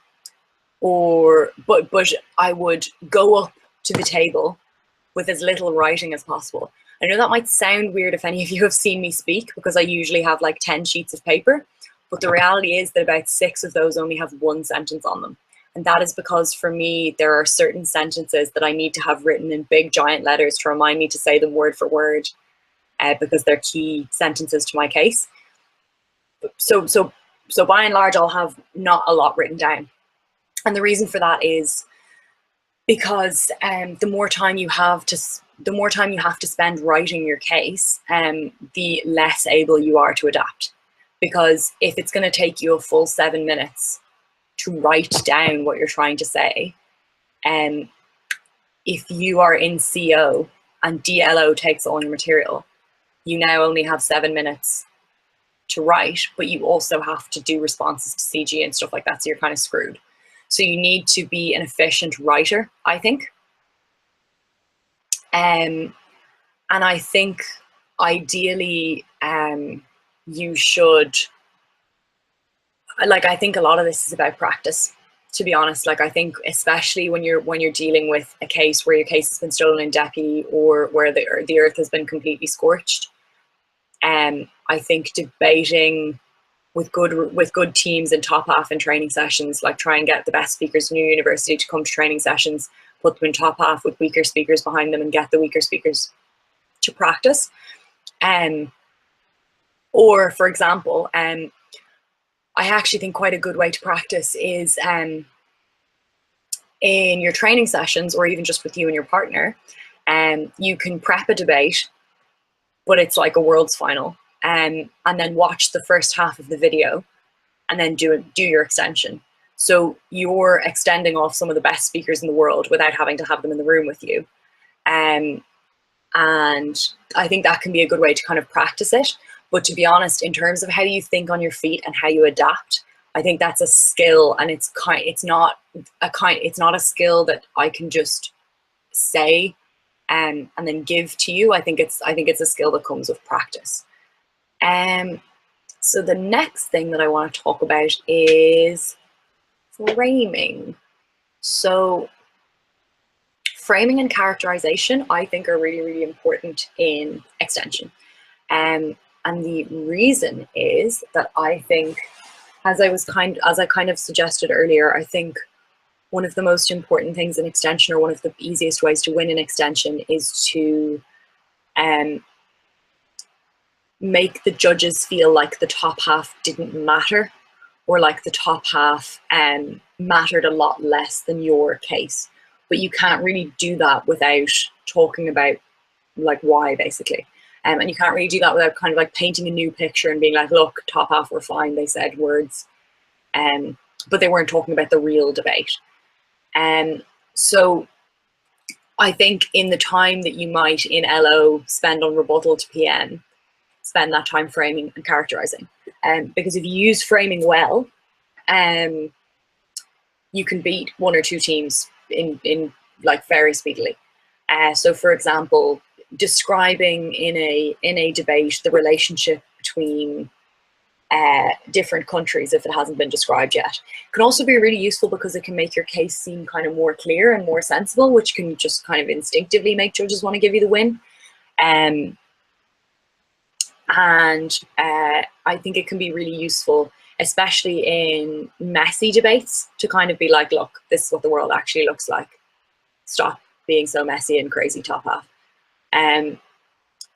I would go up to the table with as little writing as possible. I know that might sound weird if any of you have seen me speak, because I usually have like 10 sheets of paper, but the reality is that about 6 of those only have 1 sentence on them. And that is because for me, there are certain sentences that I need to have written in big giant letters to remind me to say them word for word, because they're key sentences to my case. So by and large, I'll have not a lot written down. And the reason for that is because the more time you have to spend writing your case, the less able you are to adapt. Because if it's going to take you a full 7 minutes to write down what you're trying to say, if you are in CO and DLO takes all your material, you now only have 7 minutes to write, but you also have to do responses to CG and stuff like that, so you're kind of screwed. So you need to be an efficient writer, I think. And I think ideally you should, like, I think a lot of this is about practice, to be honest. Like I think especially when you're dealing with a case where your case has been stolen in deputy, or where the earth has been completely scorched, I think debating with good teams in top half and training sessions, like try and get the best speakers in your university to come to training sessions, put them in top half with weaker speakers behind them and get the weaker speakers to practice. Or for example, I actually think quite a good way to practice is in your training sessions, or even just with you and your partner, you can prep a debate, but it's like a world's final, and then watch the first half of the video and then do your extension. So you're extending off some of the best speakers in the world without having to have them in the room with you. And I think that can be a good way to kind of practice it. But to be honest, in terms of how you think on your feet and how you adapt, I think that's a skill, and it's not a skill that I can just say and then give to you. I think it's a skill that comes with practice. So the next thing that I want to talk about is framing. So framing and characterization, I think, are really, really important in extension. And the reason is that I think, as I kind of suggested earlier, I think one of the most important things in extension, or one of the easiest ways to win in extension, is to make the judges feel like the top half didn't matter, or like the top half mattered a lot less than your case. But you can't really do that without talking about like why, basically. And you can't really do that without kind of like painting a new picture and being like, look, top half were fine, they said words, but they weren't talking about the real debate. So I think in the time that you might in LO spend on rebuttal to PM, spend that time framing and characterizing. Because if you use framing well, you can beat 1 or 2 teams in like very speedily. So for example, describing in a debate the relationship between different countries if it hasn't been described yet can also be really useful because it can make your case seem kind of more clear and more sensible, which can just kind of instinctively make judges want to give you the win. And I think it can be really useful, especially in messy debates, to kind of be like, look, this is what the world actually looks like. Stop being so messy and crazy, top half.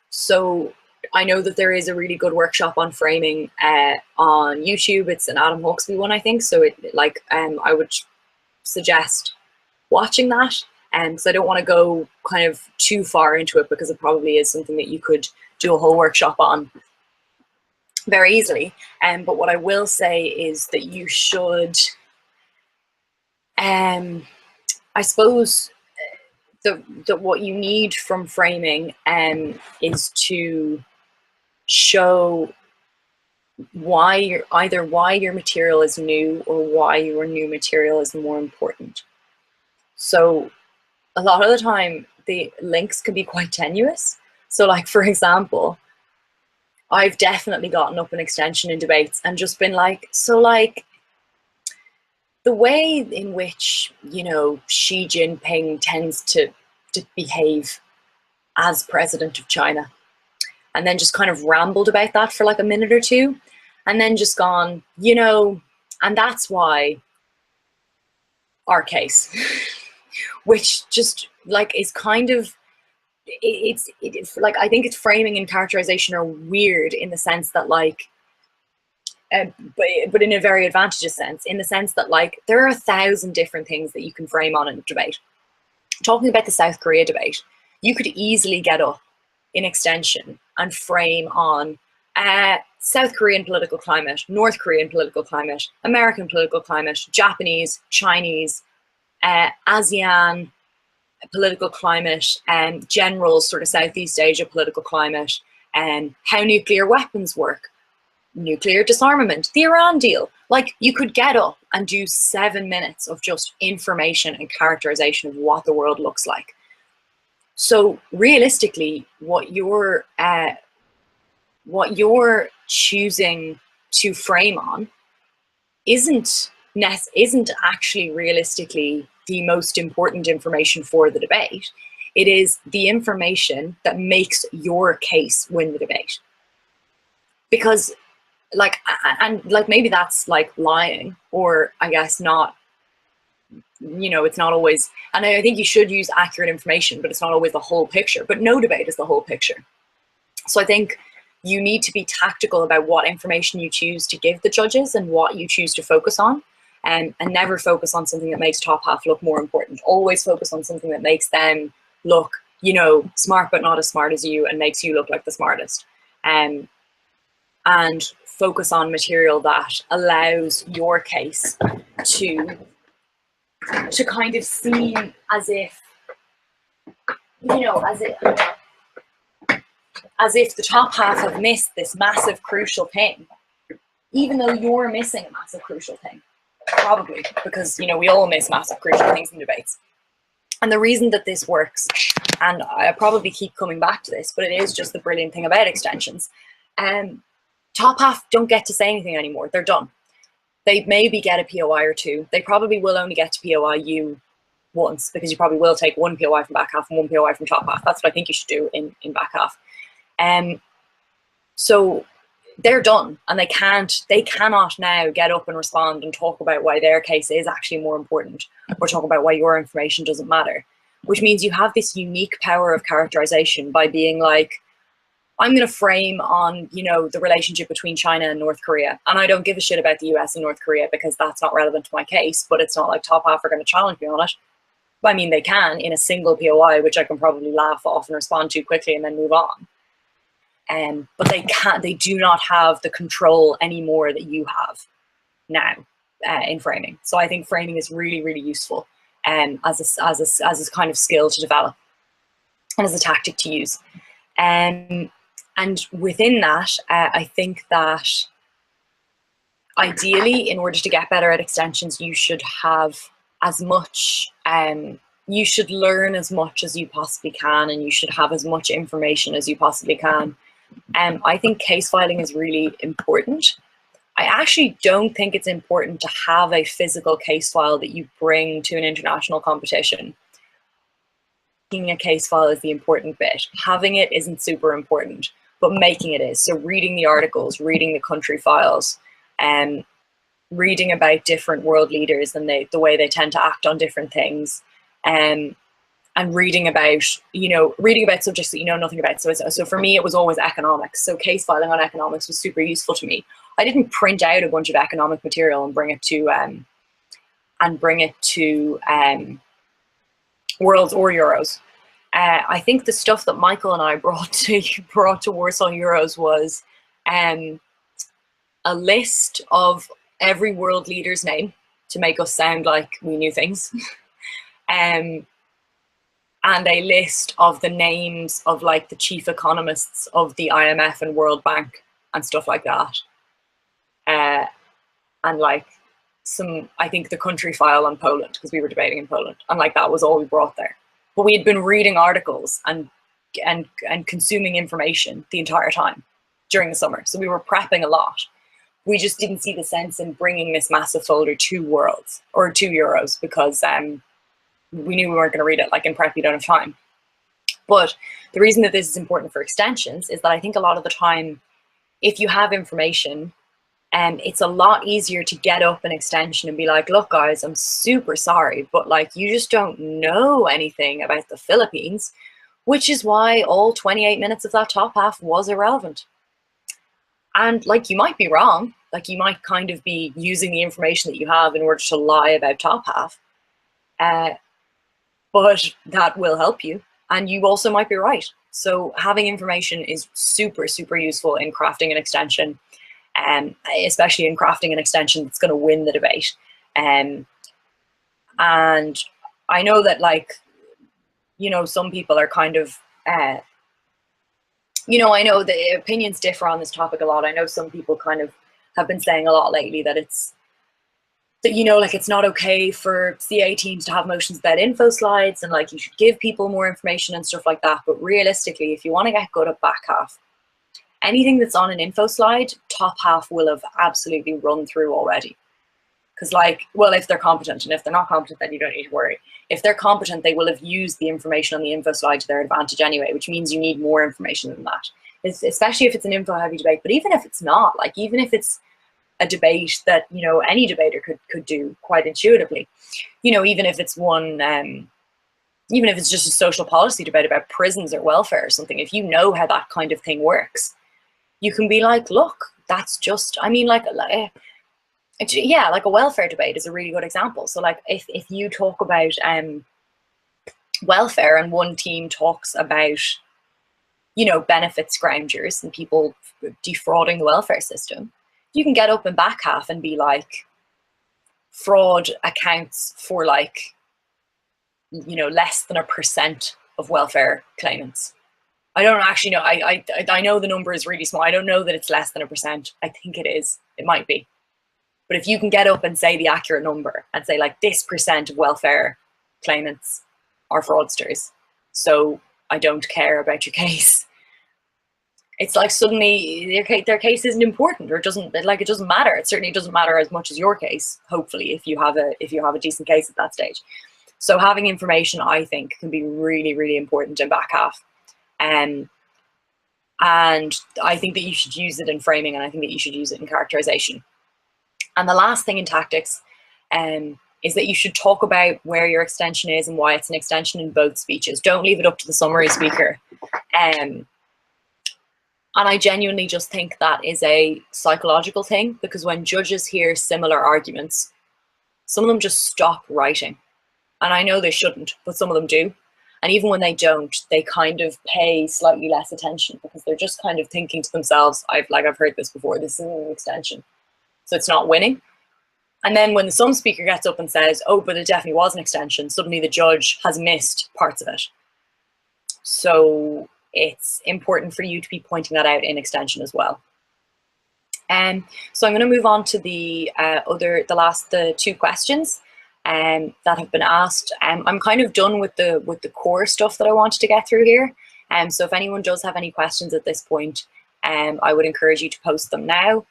So I know that there is a really good workshop on framing on YouTube. It's an Adam Hawksby one, I think. So I would suggest watching that. So I don't want to go kind of too far into it because it probably is something that you could do a whole workshop on very easily. But what I will say is that you should, I suppose, that what you need from framing is to show why your material is new or why your new material is more important. So a lot of the time the links can be quite tenuous. So like, for example, I've definitely gotten up an extension in debates and just been like, so like the way in which, you know, Xi Jinping tends to behave as president of China, and then just kind of rambled about that for like a minute or two, and then just gone, you know, and that's why our case, which just like is kind of, it's like, I think its framing and characterization are weird in the sense that like, but in a very advantageous sense, in the sense that like there are 1,000 different things that you can frame on in a debate. Talking about the South Korea debate, you could easily get up in extension and frame on South Korean political climate, North Korean political climate, American political climate, Japanese, Chinese, ASEAN political climate, and general sort of Southeast Asia political climate, and how nuclear weapons work, nuclear disarmament, the Iran deal. Like, you could get up and do 7 minutes of just information and characterization of what the world looks like. So realistically, what you're choosing to frame on isn't actually realistically the most important information for the debate. It is the information that makes your case win the debate. Because like, and like maybe that's like lying, or I guess not, you know, it's not always, and I think you should use accurate information, but it's not always the whole picture. But no debate is the whole picture. So I think you need to be tactical about what information you choose to give the judges and what you choose to focus on, and never focus on something that makes top half look more important. Always focus on something that makes them look, you know, smart but not as smart as you, and makes you look like the smartest. And focus on material that allows your case to kind of seem as if, you know, as if the top half have missed this massive crucial thing, even though you're missing a massive crucial thing. Probably because, you know, we all miss massive crucial things in debates. And the reason that this works, and I probably keep coming back to this, but it is just the brilliant thing about extensions. Top half don't get to say anything anymore. They're done. They maybe get a POI or two. They probably will only get to POI you once, because you probably will take one POI from back half and one POI from top half. That's what I think you should do in back half. So they're done, and they cannot now get up and respond and talk about why their case is actually more important, or talk about why your information doesn't matter, which means you have this unique power of characterization by being like, I'm going to frame on, you know, the relationship between China and North Korea, and I don't give a shit about the US and North Korea because that's not relevant to my case, but it's not like top half are going to challenge me on it. I mean, they can in a single POI, which I can probably laugh off and respond to quickly and then move on. But they do not have the control anymore that you have now in framing. So I think framing is really, really useful as a kind of skill to develop and as a tactic to use. And within that, I think that ideally, in order to get better at extensions, you should have as much, you should learn as much as you possibly can, and you should have as much information as you possibly can. I think case filing is really important. I actually don't think it's important to have a physical case file that you bring to an international competition. Making a case file is the important bit. Having it isn't super important, but making it is. So reading the articles, reading the country files, reading about different world leaders and the way they tend to act on different things, and reading about, reading about subjects that you know nothing about. So for me, it was always economics. So case filing on economics was super useful to me. I didn't print out a bunch of economic material and bring it to Worlds or Euros. I think the stuff that Michael and I brought to Warsaw Euros was a list of every world leader's name to make us sound like we knew things, and a list of the names of like the chief economists of the IMF and World Bank and stuff like that. And like I think the country file on Poland, because we were debating in Poland, and like that was all we brought there. But we had been reading articles and consuming information the entire time during the summer. So we were prepping a lot. We just didn't see the sense in bringing this massive folder to Worlds or to Euros, because we knew we weren't going to read it. Like in prep, you don't have time. But the reason that this is important for extensions is that I think a lot of the time, if you have information, it's a lot easier to get up an extension and be like, look guys, I'm super sorry, but like you just don't know anything about the Philippines, which is why all 28 minutes of that top half was irrelevant. And like, you might be wrong. Like you might kind of be using the information that you have in order to lie about top half. But that will help you. And you also might be right. So having information is super, super useful in crafting an extension, especially in crafting an extension that's going to win the debate. And I know that, like, some people are kind of, I know the opinions differ on this topic a lot. I know some people kind of have been saying a lot lately that it's not okay for CA teams to have motions about info slides, and like you should give people more information and stuff like that. But realistically, if you want to get good at back half, anything that's on an info slide, top half will have absolutely run through already. Because like, well, if they're competent, and if they're not competent, then you don't need to worry. If they're competent, they will have used the information on the info slide to their advantage anyway, which means you need more information than that. Especially if it's an info heavy debate. But even if it's not, like even if it's a debate that, any debater could do quite intuitively, even if it's one, even if it's just a social policy debate about prisons or welfare or something, if you know how that kind of thing works, you can be like, look, that's just, yeah, like a welfare debate is a really good example. So like if you talk about welfare and one team talks about, benefit scroungers and people defrauding the welfare system, you can get up in back half and be like, fraud accounts for like, less than 1% of welfare claimants. I don't actually know. I know the number is really small. I don't know that it's less than 1%. I think it is. It might be. But if you can get up and say the accurate number and say like this % of welfare claimants are fraudsters, so I don't care about your case. It's like suddenly their case isn't important, or it doesn't matter. It certainly doesn't matter as much as your case, hopefully, if you have a decent case at that stage. So having information, I think, can be really, really important in back half. And I think that you should use it in framing, and I think that you should use it in characterization. And the last thing in tactics is that you should talk about where your extension is and why it's an extension in both speeches. Don't leave it up to the summary speaker. And I genuinely just think that is a psychological thing, because when judges hear similar arguments, some of them just stop writing. And I know they shouldn't, but some of them do. And even when they don't, they kind of pay slightly less attention, because they're just kind of thinking to themselves, I've heard this before, this is an extension, so it's not winning. And then when the sum speaker gets up and says, oh, but it definitely was an extension, suddenly the judge has missed parts of it. So it's important for you to be pointing that out in extension as well. So I'm going to move on to the last two questions. that have been asked. I'm kind of done with the core stuff that I wanted to get through here. So if anyone does have any questions at this point, I would encourage you to post them now,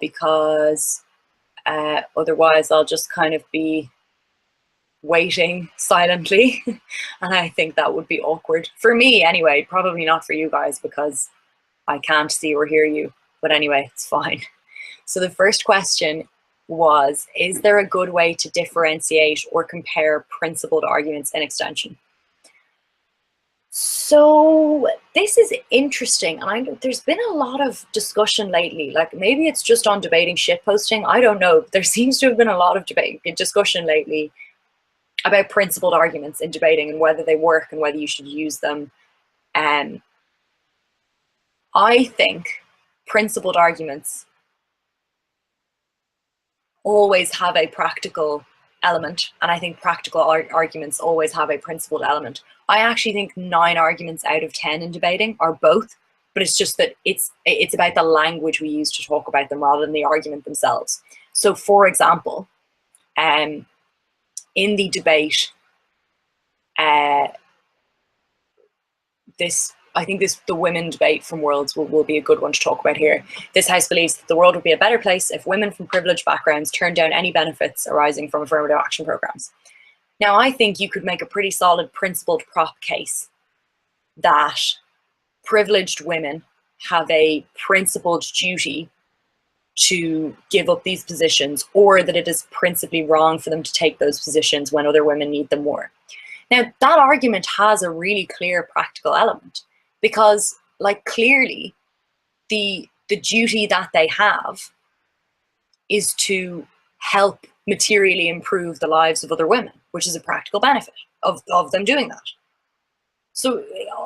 because otherwise I'll just kind of be waiting silently. And I think that would be awkward for me anyway, probably not for you guys because I can't see or hear you, but anyway, it's fine. So the first question was, is there a good way to differentiate or compare principled arguments in extension? So this is interesting, and there's been a lot of discussion lately. Like maybe it's just on debating shitposting. I don't know. There seems to have been a lot of discussion lately about principled arguments in debating and whether they work and whether you should use them. I think principled arguments always have a practical element, and I think practical arguments always have a principled element. I actually think 9 arguments out of 10 in debating are both, but it's just that it's about the language we use to talk about them rather than the argument themselves. So for example, in the debate, I think the women debate from Worlds will be a good one to talk about here. This house believes that the world would be a better place if women from privileged backgrounds turned down any benefits arising from affirmative action programs. Now, I think you could make a pretty solid principled prop case that privileged women have a principled duty to give up these positions, or that it is principally wrong for them to take those positions when other women need them more. Now, that argument has a really clear practical element, because like clearly the duty that they have is to help materially improve the lives of other women, which is a practical benefit of them doing that. So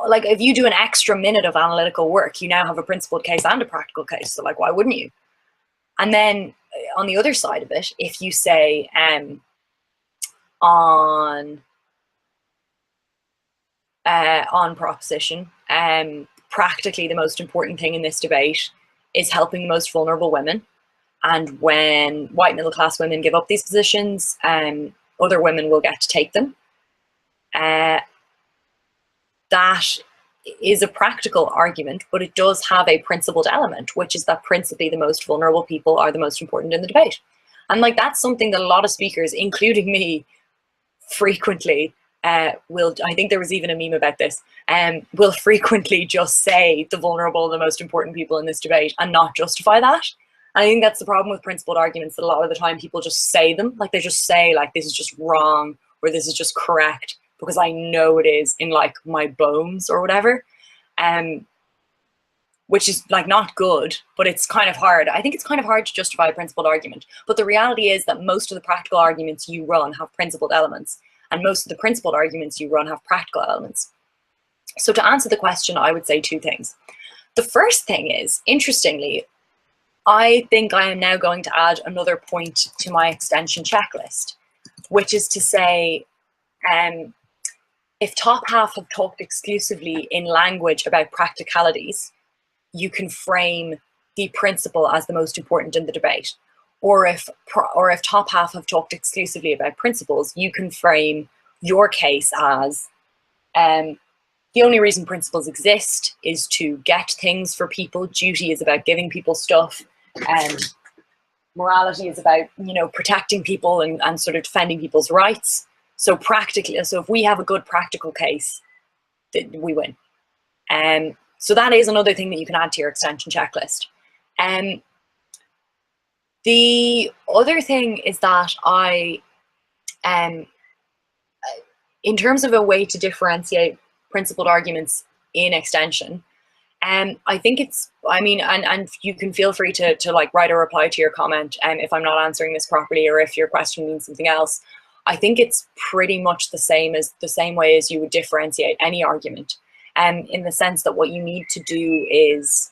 like if you do an extra minute of analytical work, you now have a principled case and a practical case. So like, why wouldn't you? And then on the other side of it, if you say on proposition, practically the most important thing in this debate is helping the most vulnerable women. And when white middle class women give up these positions, other women will get to take them. That is a practical argument, but it does have a principled element, which is that principally the most vulnerable people are the most important in the debate. And like that's something that a lot of speakers, including me, frequently will, I think there was even a meme about this, will frequently just say the vulnerable, the most important people in this debate and not justify that. And I think that's the problem with principled arguments, that a lot of the time people just say them, like they just say like this is just wrong or this is just correct because I know it is in like my bones or whatever, which is like not good, but it's kind of hard. I think it's kind of hard to justify a principled argument, but the reality is that most of the practical arguments you run have principled elements, and most of the principled arguments you run have practical elements. So to answer the question, I would say 2 things. The first thing is, interestingly, I think I am now going to add another point to my extension checklist, which is to say, if top half have talked exclusively in language about practicalities, you can frame the principle as the most important in the debate. Or if top half have talked exclusively about principles, you can frame your case as the only reason principles exist is to get things for people. Duty is about giving people stuff, and morality is about, you know, protecting people and sort of defending people's rights. So practically, so if we have a good practical case, we win. So that is another thing that you can add to your extension checklist. The other thing is that in terms of a way to differentiate principled arguments in extension, I think it's, I mean, and you can feel free to like write a reply to your comment if I'm not answering this properly or if your question means something else. I think it's pretty much the same way as you would differentiate any argument, in the sense that what you need to do is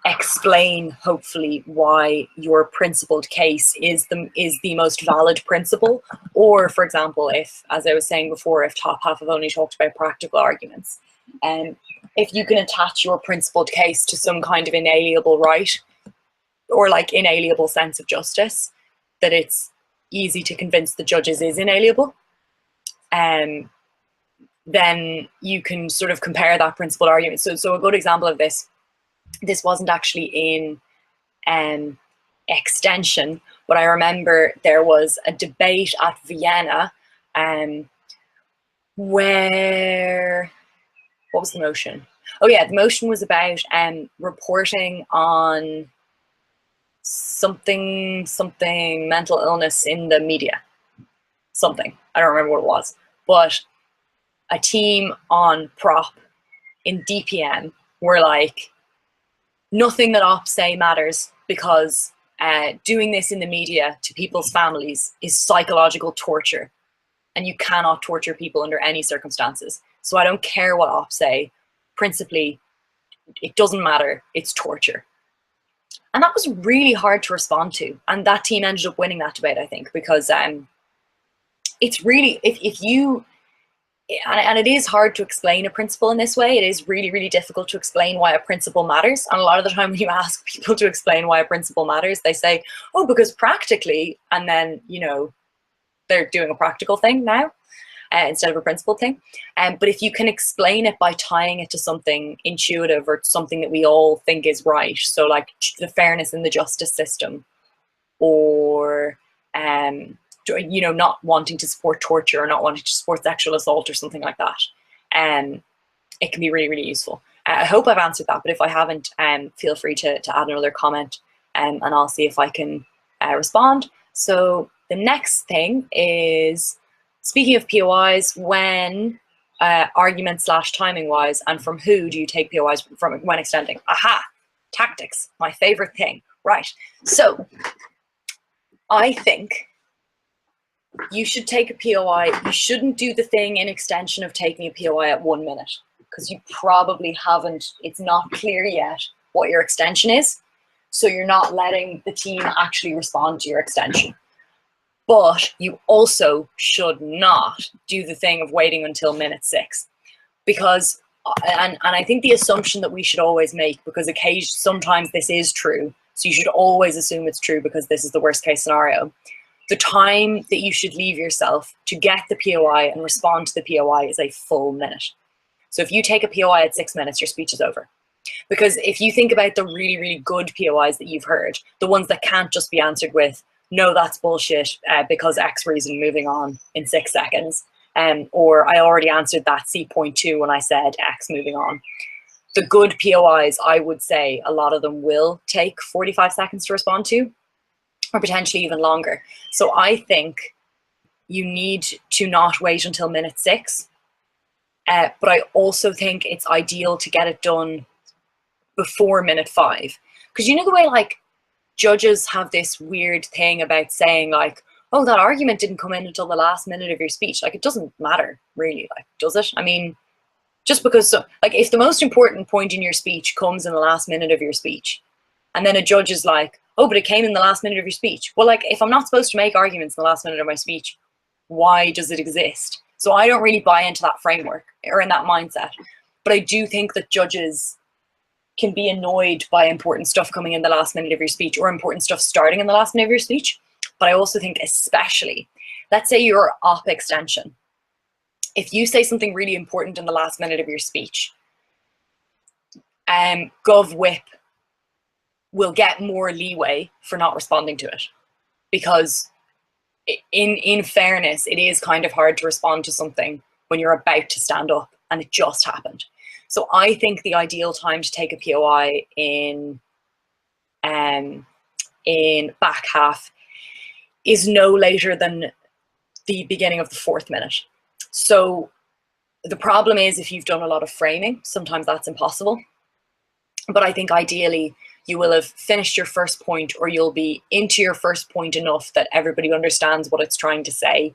explain, hopefully, why your principled case is the most valid principle. Or, for example, if, as I was saying before, if top half have only talked about practical arguments, if you can attach your principled case to some kind of inalienable right or like inalienable sense of justice, that it's easy to convince the judges is inalienable, then you can sort of compare that principled argument. So a good example of this wasn't actually in extension, but I remember there was a debate at Vienna where, what was the motion? Oh yeah, the motion was about reporting on something mental illness in the media. Something, I don't remember what it was, but a team on prop in DPM were like, nothing that ops say matters because doing this in the media to people's families is psychological torture, and you cannot torture people under any circumstances. So I don't care what ops say. Principally, it doesn't matter. It's torture. And that was really hard to respond to. And that team ended up winning that debate, I think, because it's really, if you, and it is hard to explain a principle in this way. It is really, really difficult to explain why a principle matters. And a lot of the time when you ask people to explain why a principle matters, they say, oh, because practically, and then, you know, they're doing a practical thing now instead of a principle thing. But if you can explain it by tying it to something intuitive or something that we all think is right, so like the fairness in the justice system, or you know, not wanting to support torture or not wanting to support sexual assault or something like that, it can be really, really useful. I hope I've answered that, but if I haven't, feel free to add another comment and I'll see if I can respond. So the next thing is, speaking of POIs, when argument / timing wise, and from who do you take POIs from when extending? Aha, tactics, my favorite thing. Right, so I think you should take a POI. You shouldn't do the thing in extension of taking a POI at 1 minute, because you probably haven't, it's not clear yet what your extension is. So you're not letting the team actually respond to your extension. But you also should not do the thing of waiting until minute 6, because, and I think the assumption that we should always make, because sometimes this is true, so you should always assume it's true because this is the worst case scenario. The time that you should leave yourself to get the POI and respond to the POI is a full minute. So if you take a POI at 6 minutes, your speech is over. Because if you think about the really, really good POIs that you've heard, the ones that can't just be answered with, no, that's bullshit because X reason, moving on in 6 seconds. Or I already answered that C.2 when I said X, moving on. The good POIs, I would say a lot of them will take 45 seconds to respond to, or potentially even longer. So I think you need to not wait until minute 6. But I also think it's ideal to get it done before minute 5. Because you know the way like judges have this weird thing about saying like, oh, that argument didn't come in until the last minute of your speech. Like, it doesn't matter really, like, does it? I mean, just because, like, if the most important point in your speech comes in the last minute of your speech, and then a judge is like, oh, but it came in the last minute of your speech. Well, like, if I'm not supposed to make arguments in the last minute of my speech, why does it exist? So I don't really buy into that framework or in that mindset. But I do think that judges can be annoyed by important stuff coming in the last minute of your speech, or important stuff starting in the last minute of your speech. But I also think especially, let's say you're op extension. If you say something really important in the last minute of your speech, Gov Whip will get more leeway for not responding to it. Because in fairness, it is kind of hard to respond to something when you're about to stand up and it just happened. So I think the ideal time to take a POI in back half is no later than the beginning of the 4th minute. So the problem is, if you've done a lot of framing, sometimes that's impossible. But I think ideally you will have finished your first point, or you'll be into your first point enough that everybody understands what it's trying to say.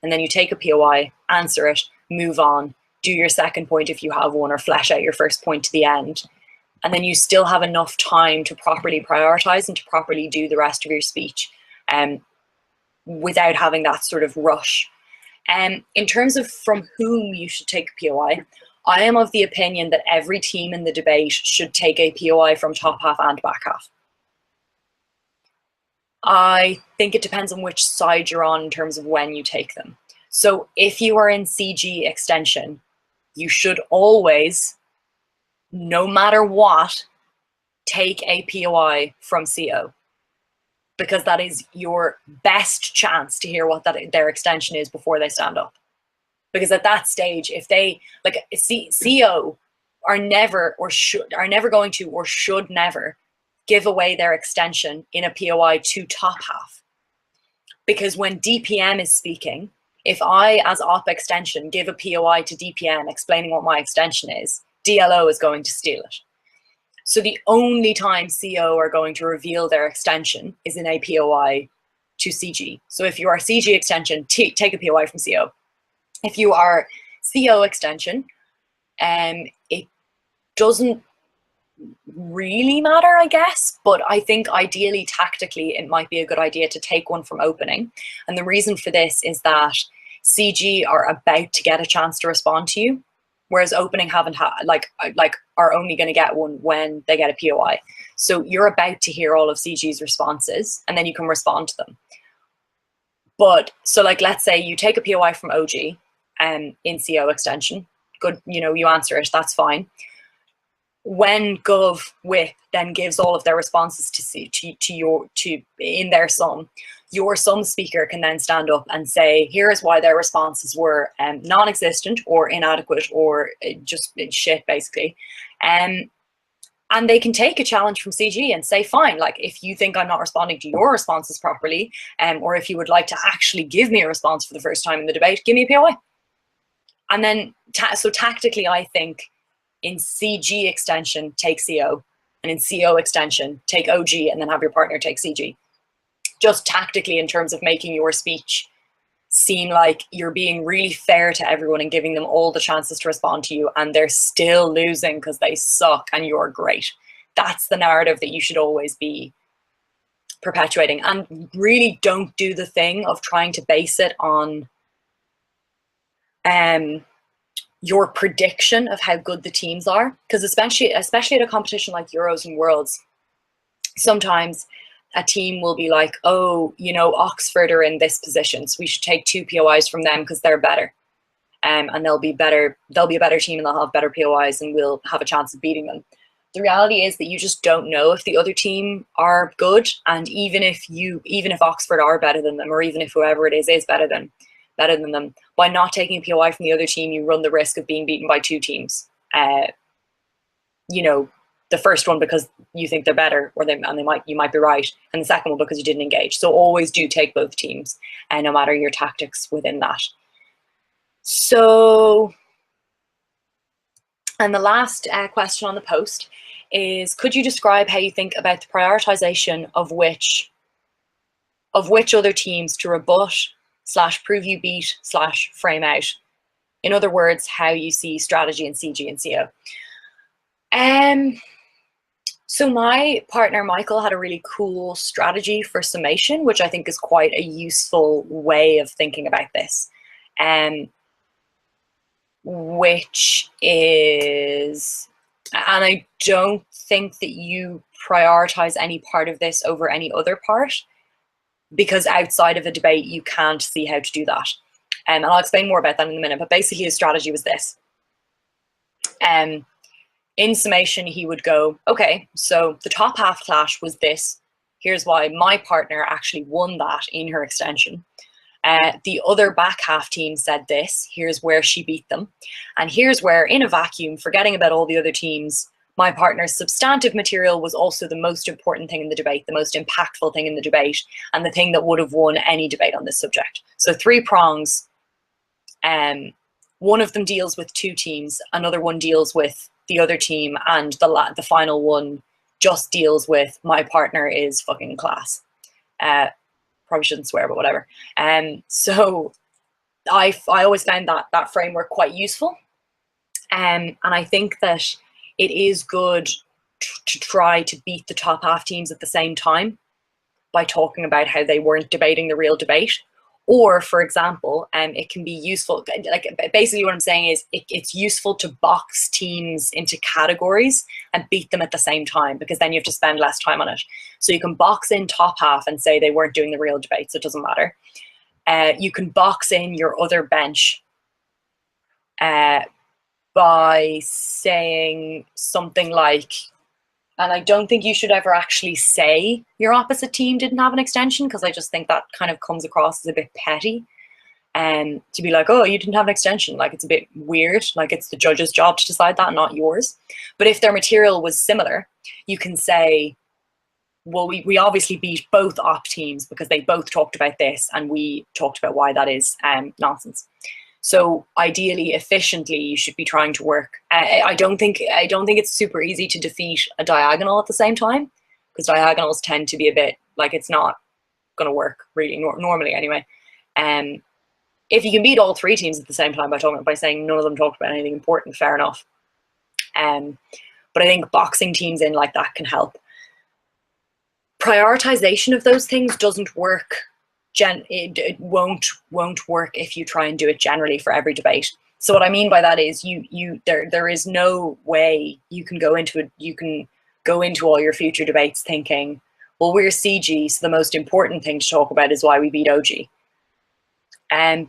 And then you take a POI, answer it, move on, do your second point if you have one, or flesh out your first point to the end. And then you still have enough time to properly prioritize and to properly do the rest of your speech without having that sort of rush. In terms of from whom you should take a POI, I am of the opinion that every team in the debate should take a POI from top half and back half. I think it depends on which side you're on in terms of when you take them. So if you are in CG extension, you should always, no matter what, take a POI from CO, because that is your best chance to hear what their extension is before they stand up. Because at that stage, if they, like, CO are never going to or should never give away their extension in a POI to top half. Because when DPM is speaking, if I, as op extension, give a POI to DPM explaining what my extension is, DLO is going to steal it. So the only time CO are going to reveal their extension is in a POI to CG. So if you are CG extension, take a POI from CO. If you are CO extension, it doesn't really matter, I guess, but I think ideally, tactically, it might be a good idea to take one from opening. And the reason for this is that CG are about to get a chance to respond to you, whereas opening haven't had, like are only going to get one when they get a POI. So you're about to hear all of CG's responses, and then you can respond to them. But so, like, let's say you take a POI from OG in CO extension, good, you know, you answer it, that's fine. When Gov with then gives all of their responses to in their sum, your sum speaker can then stand up and say, here is why their responses were non-existent or inadequate or just shit, basically. And they can take a challenge from CG and say, fine, like, if you think I'm not responding to your responses properly, or if you would like to actually give me a response for the first time in the debate, give me a POI. And then, so tactically, I think in CG extension, take CO, and in CO extension, take OG, and then have your partner take CG. Just tactically, in terms of making your speech seem like you're being really fair to everyone and giving them all the chances to respond to you, and they're still losing because they suck and you're great. That's the narrative that you should always be perpetuating. And really don't do the thing of trying to base it on your prediction of how good the teams are, because especially at a competition like Euros and Worlds, sometimes a team will be like, oh, you know, Oxford are in this position, so we should take 2 POIs from them because they're better, and they'll be a better team and they'll have better POIs and we'll have a chance of beating them. The reality is that you just don't know if the other team are good, and even if Oxford are better than them, or even if whoever it is better than them, by not taking a POI from the other team, you run the risk of being beaten by 2 teams. You know, the first one because you think they're better, or you might be right, and the second one because you didn't engage. So always do take both teams, and no matter your tactics within that. So, and the last question on the post is, could you describe how you think about the prioritization of which other teams to rebut / prove you beat / frame out? In other words, how you see strategy in CG and CO. So my partner Michael had a really cool strategy for summation, which I think is quite a useful way of thinking about this. Which is, and I don't think that you prioritize any part of this over any other part, because outside of a debate, you can't see how to do that. And I'll explain more about that in a minute, but basically his strategy was this. In summation, he would go, okay, so the top half clash was this. Here's why my partner actually won that in her extension. The other back half team said this. Here's where she beat them. And here's where, in a vacuum, forgetting about all the other teams, my partner's substantive material was also the most important thing in the debate, the most impactful thing in the debate, and the thing that would have won any debate on this subject. So 3 prongs. One of them deals with 2 teams, another one deals with the other team, and the final one just deals with my partner is fucking class. Probably shouldn't swear, but whatever. So I always found that framework quite useful. And I think that it is good to try to beat the top half teams at the same time by talking about how they weren't debating the real debate, Or, for example, it can be useful, like basically what I'm saying is it's useful to box teams into categories and beat them at the same time, because then you have to spend less time on it. So you can box in top half and say they weren't doing the real debate, so it doesn't matter. You can box in your other bench by saying something like, and I don't think you should ever actually say your opposite team didn't have an extension, because I just think that kind of comes across as a bit petty. To be like, oh, you didn't have an extension, like it's a bit weird, like it's the judge's job to decide that, not yours. But if their material was similar, you can say, well, we obviously beat both op teams because they both talked about this and we talked about why that is nonsense. So ideally, efficiently, you should be trying to work. I don't think it's super easy to defeat a diagonal at the same time, because diagonals tend to be a bit like it's not going to work really normally anyway. If you can beat all three teams at the same time by saying none of them talked about anything important, fair enough. But I think boxing teams in like that can help. Prioritization of those things doesn't work. It won't work if you try and do it generally for every debate. So what I mean by that is there is no way you can go into all your future debates thinking, well, we're CG, so the most important thing to talk about is why we beat OG.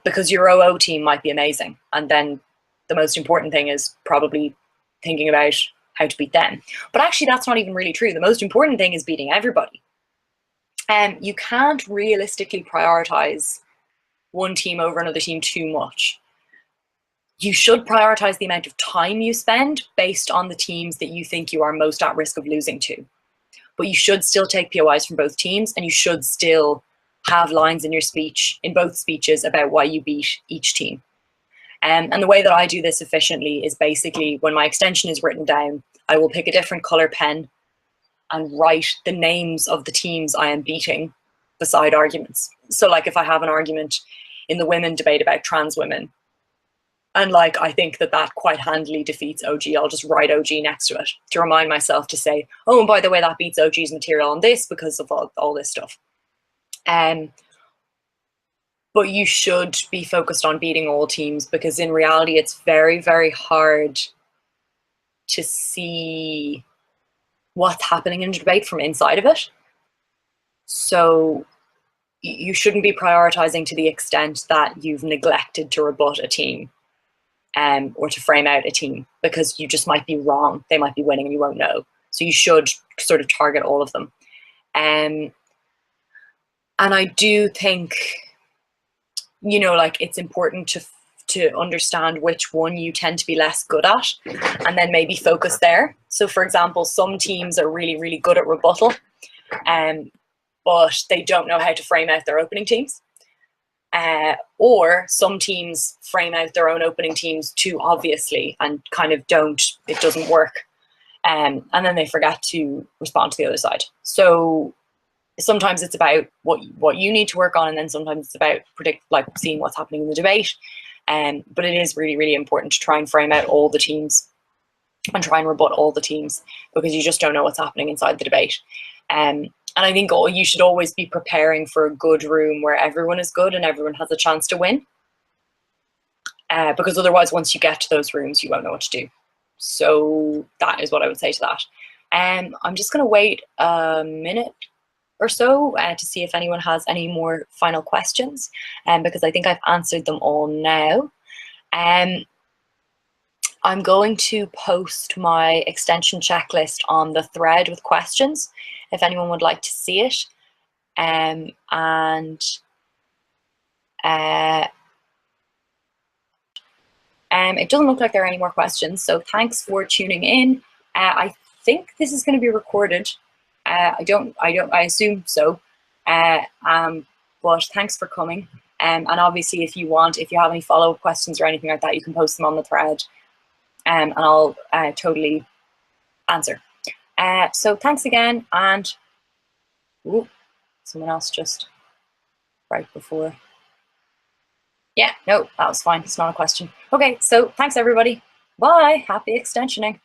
Because your OO team might be amazing, and then the most important thing is probably thinking about how to beat them. But actually, that's not even really true. The most important thing is beating everybody. You can't realistically prioritize one team over another team too much. You should prioritize the amount of time you spend based on the teams that you think you are most at risk of losing to. But you should still take POIs from both teams, and you should still have lines in your speech, in both speeches, about why you beat each team. And the way that I do this efficiently is basically when my extension is written down, I will pick a different color pen and write the names of the teams I am beating beside arguments. So like if I have an argument in the women debate about trans women, and like I think that quite handily defeats OG, I'll just write OG next to it to remind myself to say, oh, and by the way, that beats OG's material on this because of all this stuff. But you should be focused on beating all teams, because in reality, it's very, very hard to see what's happening in a debate from inside of it. So you shouldn't be prioritizing to the extent that you've neglected to rebut a team or to frame out a team, because you just might be wrong. They might be winning and you won't know. So you should sort of target all of them. And I do think, you know, like it's important to understand which one you tend to be less good at and then maybe focus there. So for example, some teams are really, really good at rebuttal, but they don't know how to frame out their opening teams. Or some teams frame out their own opening teams too obviously and kind of it doesn't work. And then they forget to respond to the other side. So sometimes it's about what you need to work on, and then sometimes it's about seeing what's happening in the debate. But it is really, really important to try and frame out all the teams and try and rebut all the teams, because you just don't know what's happening inside the debate. And I think you should always be preparing for a good room where everyone is good and everyone has a chance to win. Because otherwise, once you get to those rooms, you won't know what to do. So that is what I would say to that. I'm just going to wait a minute or so to see if anyone has any more final questions, because I think I've answered them all now. I'm going to post my extension checklist on the thread with questions if anyone would like to see it. It doesn't look like there are any more questions, so thanks for tuning in. I think this is going to be recorded. I assume so. But thanks for coming. And obviously, if you have any follow-up questions or anything like that, you can post them on the thread, and I'll totally answer. So thanks again, and someone else just right before. Yeah, no, that was fine. It's not a question. Okay, so thanks everybody. Bye. Happy extensioning.